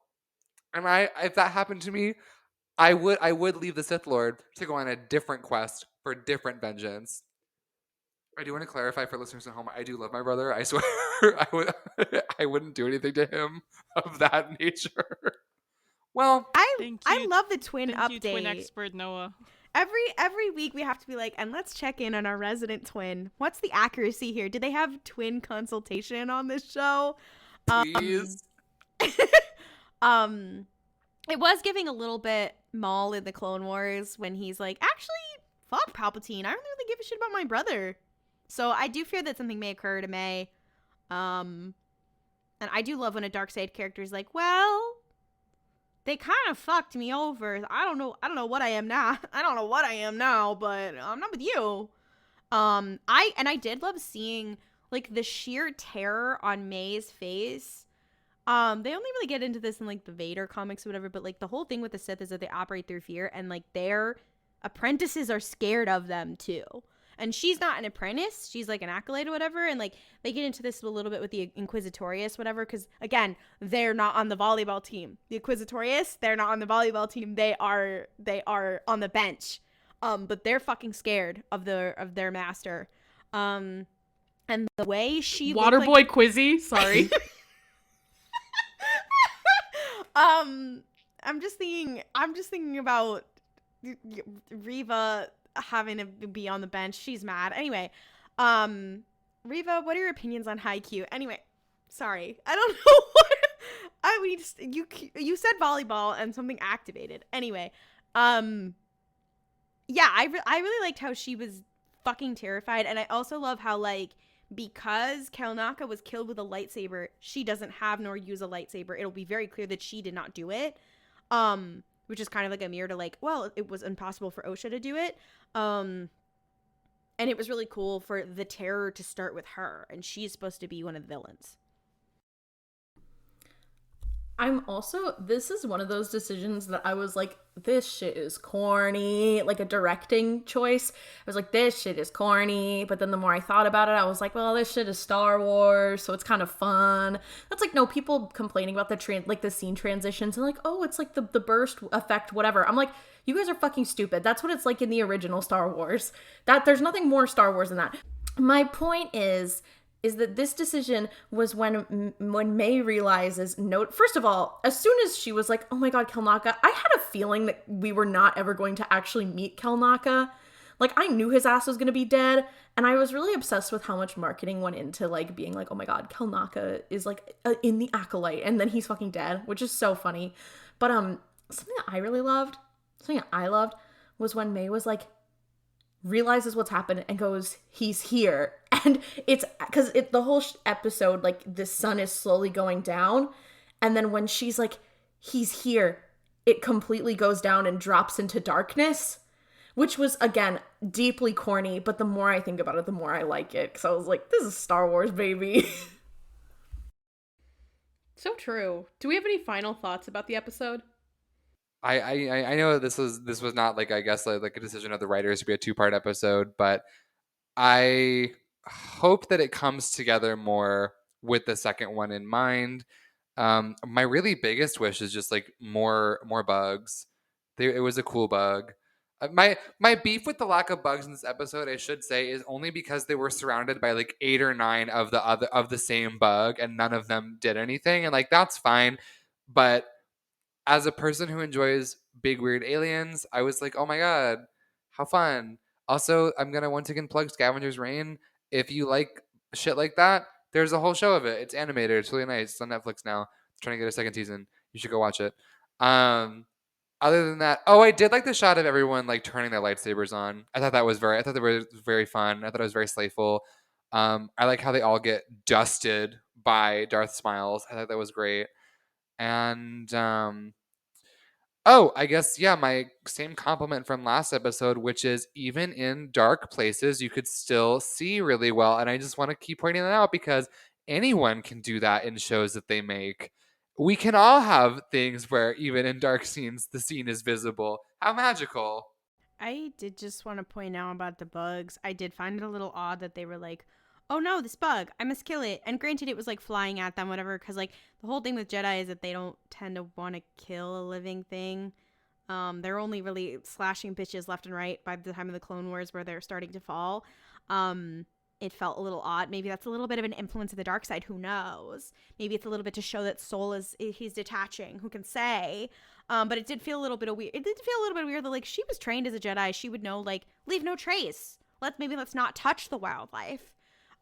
And if that happened to me, I would leave the Sith Lord to go on a different quest for different vengeance. I do want to clarify for listeners at home, I do love my brother. I swear I wouldn't do anything to him of that nature. Well, I love the twin Thank you, update. twin expert Noah. every week we have to be like, and let's check in on our resident twin. What's the accuracy here? Did they have twin consultation on this show? Please. It was giving a little bit Maul in the Clone Wars when he's like, actually, fuck Palpatine. I don't really give a shit about my brother. So I do fear that something may occur to Mae. And I do love when a dark-side character is like, well, they kind of fucked me over. I don't know what I am now. I don't know what I am now, but I'm not with you. I did love seeing like the sheer terror on Mae's face. They only really get into this in like the Vader comics or whatever, but like the whole thing with the Sith is that they operate through fear, and like their apprentices are scared of them too. And she's not an apprentice, she's like an acolyte or whatever, and like they get into this a little bit with the Inquisitorius, whatever, because again, they're not on the volleyball team. The Inquisitorius, they're not on the volleyball team. They are on the bench. But they're fucking scared of their master. And the way she Waterboy Quizzy, sorry. I'm just thinking about Reva having to be on the bench. She's mad. Anyway, Reva, what are your opinions on Haikyuu? Anyway, sorry, I don't know what you said volleyball and something activated. Anyway, yeah, I really liked how she was fucking terrified, and I also love how like because Kalnaka was killed with a lightsaber, she doesn't have nor use a lightsaber. It'll be very clear that she did not do it. Which is kind of like a mirror to like, well, it was impossible for Osha to do it. And it was really cool for the terror to start with her, and she's supposed to be one of the villains. This is one of those decisions that I was like, this shit is corny, like a directing choice. I was like, this shit is corny, but then the more I thought about it, I was like, well, this shit is Star Wars, so it's kind of fun. That's like, no, people complaining about the scene transitions and like, oh, it's like the burst effect, whatever. I'm like, you guys are fucking stupid. That's what it's like in the original Star Wars. That there's nothing more Star Wars than that. My point is that this decision was when Mae realizes, first of all, as soon as she was like, oh my god, Kalnaka, I had a feeling that we were not ever going to actually meet Kalnaka. Like, I knew his ass was going to be dead, and I was really obsessed with how much marketing went into, like, being like, oh my god, Kalnaka is, like, in the Acolyte, and then he's fucking dead, which is so funny. But, something that I loved was when Mae was like, realizes what's happened and goes, he's here. And it's because the whole episode, like, the sun is slowly going down, and then when she's like, he's here, it completely goes down and drops into darkness, which was, again, deeply corny, but the more I think about it, the more I like it, because I was like, this is Star Wars, baby. So true. Do we have any final thoughts about the episode? I know this was not like, I guess, like a decision of the writers to be a 2-part episode, but I hope that it comes together more with the second one in mind. My really biggest wish is just like more bugs. It was a cool bug. My beef with the lack of bugs in this episode, I should say, is only because they were surrounded by like 8 or 9 of the same bug, and none of them did anything, and like that's fine, but as a person who enjoys big weird aliens, I was like, oh my god, how fun. Also, I'm gonna once again plug Scavenger's Reign. If you like shit like that, there's a whole show of it. It's animated. It's really nice. It's on Netflix now. It's trying to get a second season. You should go watch it. Other than that, I did like the shot of everyone like turning their lightsabers on. I thought that was very fun. I thought it was very slayful. I like how they all get dusted by Darth Smiles. I thought that was great. And I guess, yeah, my same compliment from last episode, which is even in dark places, you could still see really well. And I just want to keep pointing that out because anyone can do that in shows that they make. We can all have things where even in dark scenes, the scene is visible. How magical. I did just want to point out about the bugs. I did find it a little odd that they were like, oh no, this bug, I must kill it. And granted, it was like flying at them, whatever, because like the whole thing with Jedi is that they don't tend to want to kill a living thing. They're only really slashing bitches left and right by the time of the Clone Wars where they're starting to fall. In it felt a little odd. Maybe that's a little bit of an influence of the dark side. Who knows? Maybe it's a little bit to show that Soul he's detaching. Who can say? But it did feel a little bit weird. It did feel a little bit weird that like she was trained as a Jedi. She would know like leave no trace. Let's not touch the wildlife,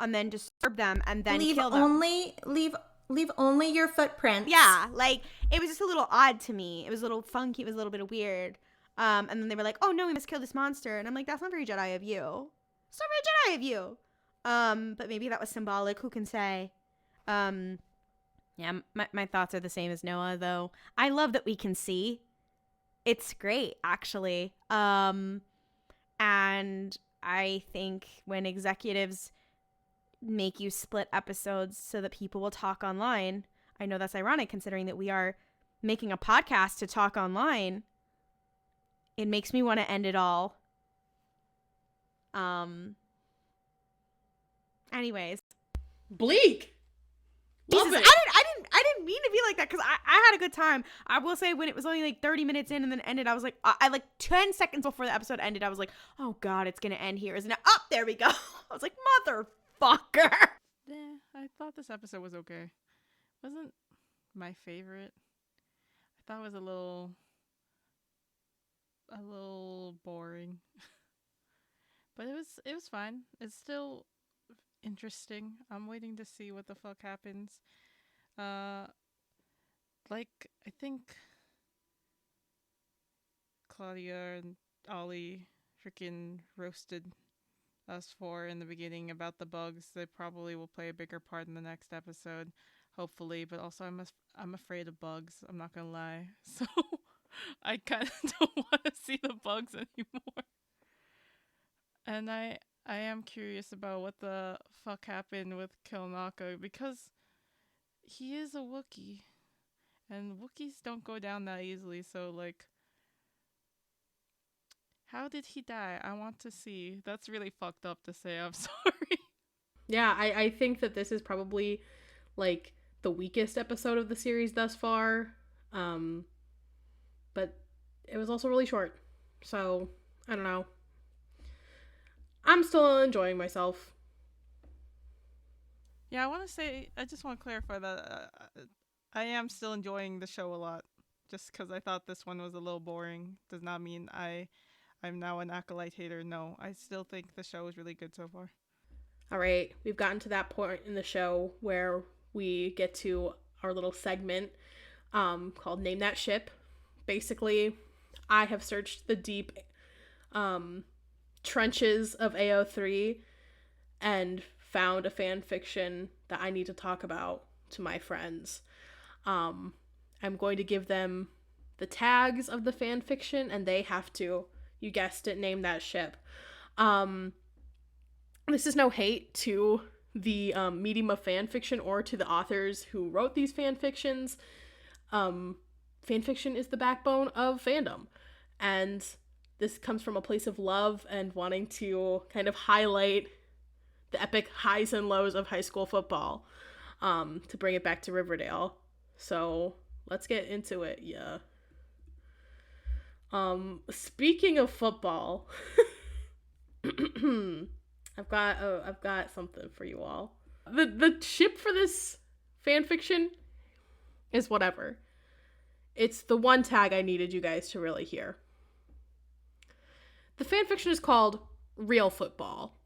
and then disturb them, and then kill them. Leave only your footprints. Yeah, like it was just a little odd to me. It was a little funky. It was a little bit weird. And then they were like, "Oh no, we must kill this monster," and I'm like, "That's not very Jedi of you. It's not very Jedi of you." But maybe that was symbolic. Who can say? Yeah, my thoughts are the same as Noah, though. I love that we can see. It's great, actually. And I think when executives make you split episodes so that people will talk online, I know that's ironic considering that we are making a podcast to talk online. It makes me want to end it all. Anyways. Bleak. Love Jesus, it. I didn't mean to be like that because I had a good time. I will say when it was only like 30 minutes in and then ended, I was like, I like 10 seconds before the episode ended, I was like, oh God, it's going to end here, isn't it? Oh, there we go. I was like, motherfucker. Yeah, I thought this episode was okay. Wasn't my favorite. I thought it was a little boring. But it was fine. It's still interesting. I'm waiting to see what the fuck happens. Like I think Claudia and Ollie freaking roasted us for in the beginning about the bugs. They probably will play a bigger part in the next episode, hopefully. But also, I'm afraid of bugs. I'm not gonna lie. So I kind of don't want to see the bugs anymore. And I am curious about what the fuck happened with Kilnaka because he is a Wookiee, and Wookiees don't go down that easily. So like, how did he die? I want to see. That's really fucked up to say. I'm sorry. Yeah, I think that this is probably like the weakest episode of the series thus far. But it was also really short. So, I don't know. I'm still enjoying myself. Yeah, I just want to clarify that I am still enjoying the show a lot. Just because I thought this one was a little boring does not mean I'm now an Acolyte hater. No, I still think the show is really good so far. All right, we've gotten to that point in the show where we get to our little segment called Name That Ship. Basically, I have searched the deep trenches of AO3 and found a fan fiction that I need to talk about to my friends. I'm going to give them the tags of the fan fiction and they have to, you guessed it, name that ship. This is no hate to the medium of fan fiction or to the authors who wrote these fan fictions. Fan fiction is the backbone of fandom, and this comes from a place of love and wanting to kind of highlight the epic highs and lows of high school football, to bring it back to Riverdale. So let's get into it. Yeah. Speaking of football, I've got something for you all. The ship for this fanfiction is whatever. It's the one tag I needed you guys to really hear. The fanfiction is called Real Football.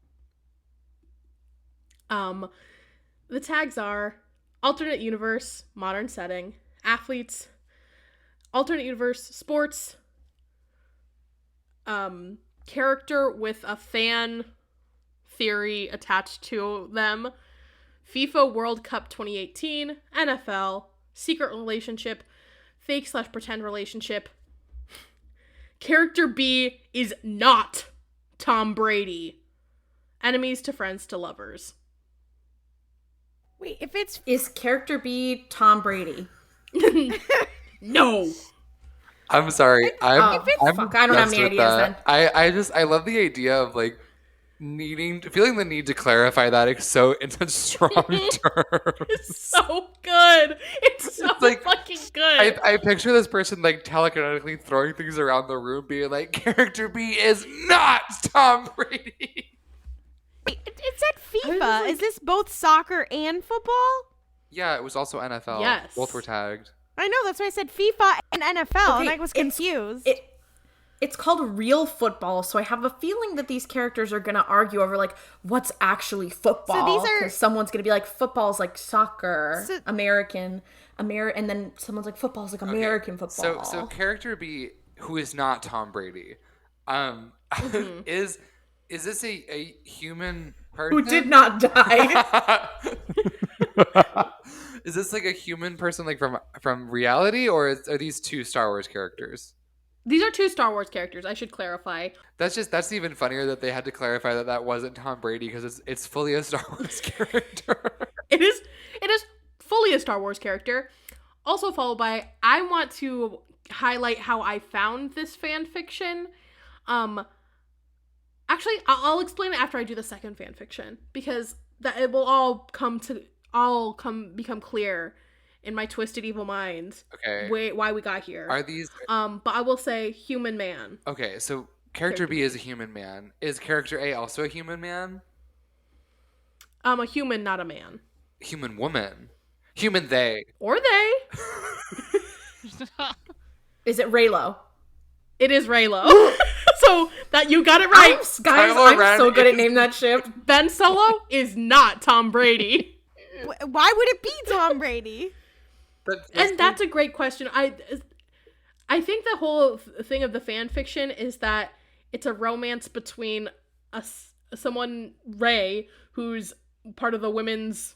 The tags are alternate universe, modern setting, athletes, alternate universe, sports, character with a fan theory attached to them, FIFA World Cup 2018, NFL, secret relationship, fake/pretend relationship. Character B is not Tom Brady. Enemies to friends to lovers. Wait, Is character B Tom Brady? No. I'm sorry. I'm fuck, I don't have any obsessed with ideas that. I love the idea of like feeling the need to clarify that it's so in such strong terms. It's so good. It's so like, fucking good. I picture this person like telekinetically throwing things around the room, being like, "Character B is not Tom Brady." it said FIFA. Is this both soccer and football? Yeah, it was also NFL. Yes. Both were tagged. I know, that's why I said FIFA and NFL, and Okay, I was confused. It's called real football, so I have a feeling that these characters are gonna argue over like what's actually football. So these are- 'cause someone's gonna be like football's like soccer, So- American, and then someone's like football's like American football. So character B, who is not Tom Brady, is this a human person who did not die? Is this like a human person, like from reality, or are these two Star Wars characters? These are two Star Wars characters, I should clarify. That's even funnier that they had to clarify that wasn't Tom Brady, because it's fully a Star Wars character. It is fully a Star Wars character. Also followed by, I want to highlight how I found this fan fiction. Actually, I'll explain it after I do the second fan fiction, because that it will all become clear in my twisted evil mind. Okay. Why we got here. Are these But I will say human man. okay? So character B is a human man. Is character A also a human man? A human, not a man. Human woman. Human they. Or they. Is it Raylo? It is Raylo. So that you got it right. Guys, Kylo I'm Ren so good at naming that ship. Ben Solo is not Tom Brady. Why would it be Tom Brady? And that's a great question. I think the whole thing of the fan fiction is that it's a romance between someone, Rey, who's part of the women's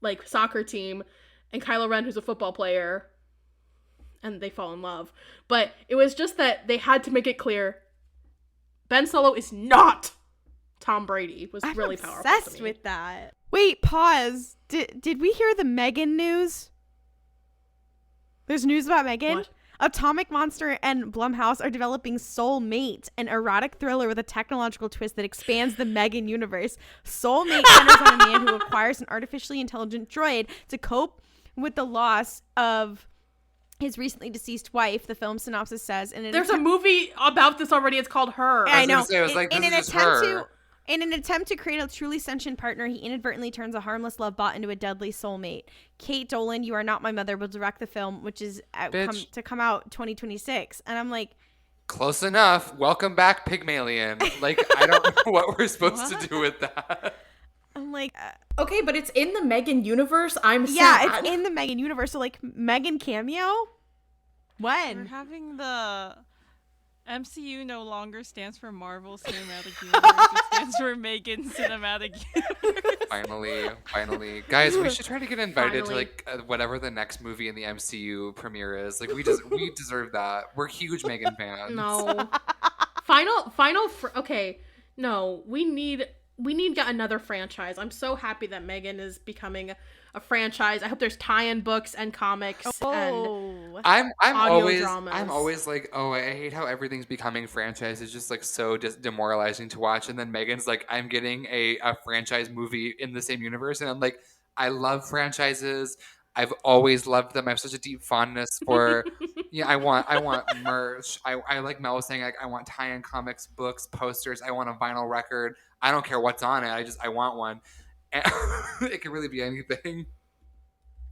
like soccer team, and Kylo Ren, who's a football player, and they fall in love. But it was just that they had to make it clear Ben Solo is not Tom Brady. Was I'm really powerful. obsessed to me. with that. Wait, pause. Did we hear the Megan news? There's news about Megan. What? Atomic Monster and Blumhouse are developing Soulmate, an erotic thriller with a technological twist that expands the Megan universe. Soulmate centers on a man who acquires an artificially intelligent droid to cope with the loss of his recently deceased wife, the film synopsis says. And There's a movie about this already. It's called Her. I know. Say, I was like, in this an is just attempt her. to In an attempt to create a truly sentient partner, he inadvertently turns a harmless love bot into a deadly soulmate. Kate Dolan, You Are Not My Mother, will direct the film, which is come out 2026. And I'm like, close enough. Welcome back, Pygmalion. Like, I don't know what we're supposed to do with that. I'm like, Okay, but it's in the Megan universe. I'm yeah, sad. it's in the Megan universe. So like, Megan cameo? We're When? having the MCU no longer stands for Marvel Cinematic Universe. It stands for Megan Cinematic Universe. Finally. Guys, we should try to get invited Finally. to, like, whatever the next movie in the MCU premiere is. Like, we deserve that. We're huge Megan fans. No. Okay. No, we need yet another franchise. I'm so happy that Megan is becoming a franchise. I hope there's tie-in books and comics and Oh. I'm audio dramas. always like, oh, I hate how everything's becoming franchise. It's just like so demoralizing to watch. And then Megan's like, I'm getting a franchise movie in the same universe, and I'm like, I love franchises. I've always loved them. I have such a deep fondness for. Yeah, I want merch. I like Mel was saying, like, I want tie-in comics, books, posters. I want a vinyl record. I don't care what's on it. I want one. And it could really be anything.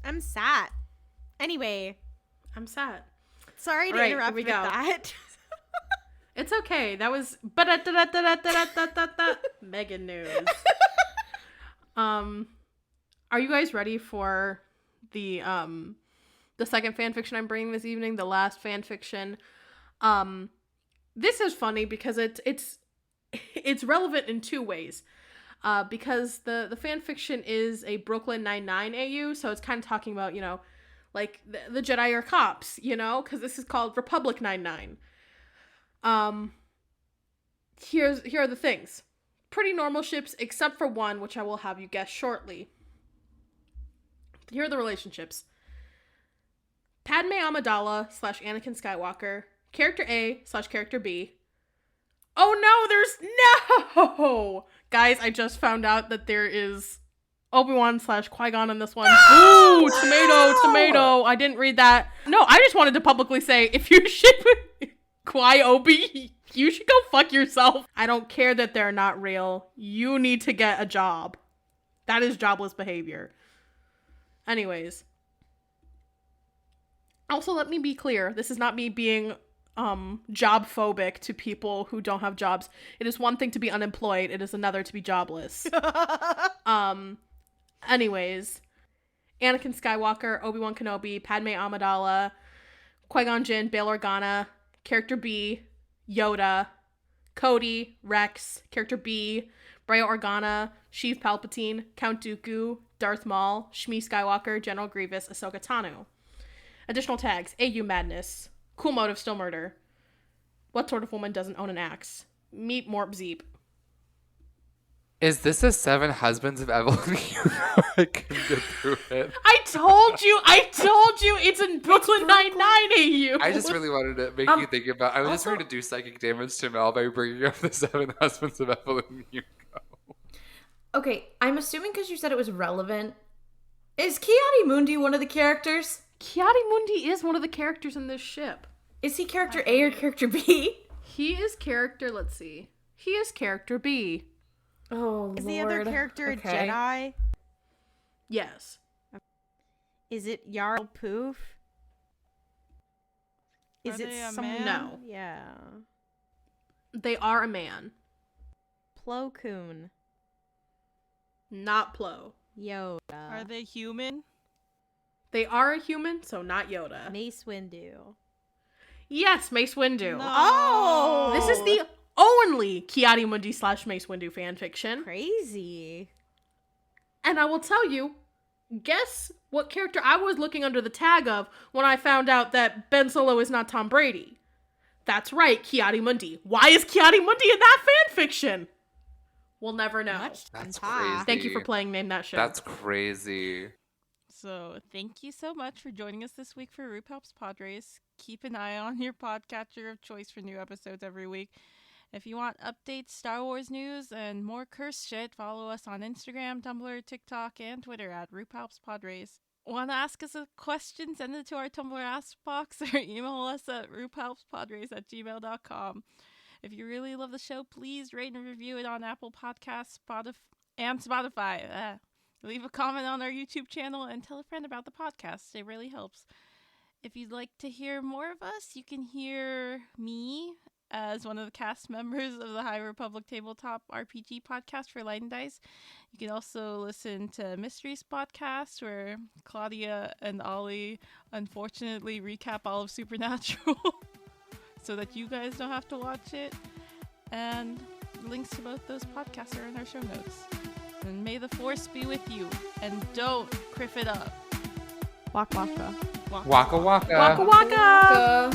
I'm sad. Anyway, I'm sad. sorry to All right, here interrupt we with go. that. It's okay. That was Megan news. Are you guys ready for the second fan fiction I'm bringing this evening? The last fan fiction. This is funny because it's relevant in two ways. Because the fan fiction is a Brooklyn Nine-Nine AU, so it's kind of talking about, you know, like the Jedi are cops, you know, because this is called Republic Nine-Nine. Here are the things. Pretty normal ships, except for one, which I will have you guess shortly. Here are the relationships. Padme Amidala / Anakin Skywalker, Character A / Character B. Oh no, there's no! Guys, I just found out that there is Obi-Wan / Qui-Gon in this one. Ooh, tomato. I didn't read that. No, I just wanted to publicly say, if you ship Qui-Obi, You should go fuck yourself. I don't care that they're not real. You need to get a job. That is jobless behavior. Anyways. Also, let me be clear. This is not me being job phobic to people who don't have jobs. It is one thing to be unemployed. It is another to be jobless. Anyways. Anakin Skywalker, Obi-Wan Kenobi, Padme Amidala, Qui-Gon Jinn, Bail Organa, Character B, Yoda, Cody, Rex, Character B, Bail Organa, Sheev Palpatine, Count Dooku, Darth Maul, Shmi Skywalker, General Grievous, Ahsoka Tano. Additional tags: AU Madness, Cool Motive, Still Murder, What Sort of Woman Doesn't Own an Axe, Meep Morp Zeep. Is this a 7 Husbands of Evelyn? I can get through it. I told you, it's in Brooklyn Nine-Nine, AU. I just really wanted to make you think about. I was just trying to do psychic damage to Mel by bringing up the 7 Husbands of Evelyn Hugo. Okay, I'm assuming because you said it was relevant. Is Adi Mundi one of the characters? Adi Mundi is one of the characters in this ship. Is he character A or character B? He is character, let's see. He is character B. Oh, Is Lord. the other character a Okay. Jedi? Yes. Is it Jarl Poof? Is Are it they a some? man? No. Yeah. They are a man. Plo Koon. Not Plo. Yoda. Are they human? They are a human, so not Yoda. Mace Windu. Yes, Mace Windu. No. Oh! This is the only Adi Mundi / Mace Windu fanfiction. Crazy. And I will tell you, guess what character I was looking under the tag of when I found out that Ben Solo is not Tom Brady. That's right, Adi Mundi. Why is Adi Mundi in that fanfiction? We'll never know. That's Ah. crazy. Thank you for playing Name That Shit. That's crazy. So, thank you so much for joining us this week for RuPaul's Pod Race. Keep an eye on your podcatcher of choice for new episodes every week. If you want updates, Star Wars news, and more curse shit, follow us on Instagram, Tumblr, TikTok, and Twitter at RuPaul's Pod Race. Want to ask us a question? Send it to our Tumblr Ask Box or email us at rupaulspodrace@gmail.com. If you really love the show, please rate and review it on Apple Podcasts, Spotify. Leave a comment on our YouTube channel and tell a friend about the podcast. It really helps. If you'd like to hear more of us, you can hear me as one of the cast members of the High Republic Tabletop RPG podcast for Light and Dice. You can also listen to Mysteries podcast, where Claudia and Ollie unfortunately recap all of Supernatural so that you guys don't have to watch it. And links to both those podcasts are in our show notes. And may the Force be with you. And don't kriff it up. Waka waka. Waka waka. Waka waka!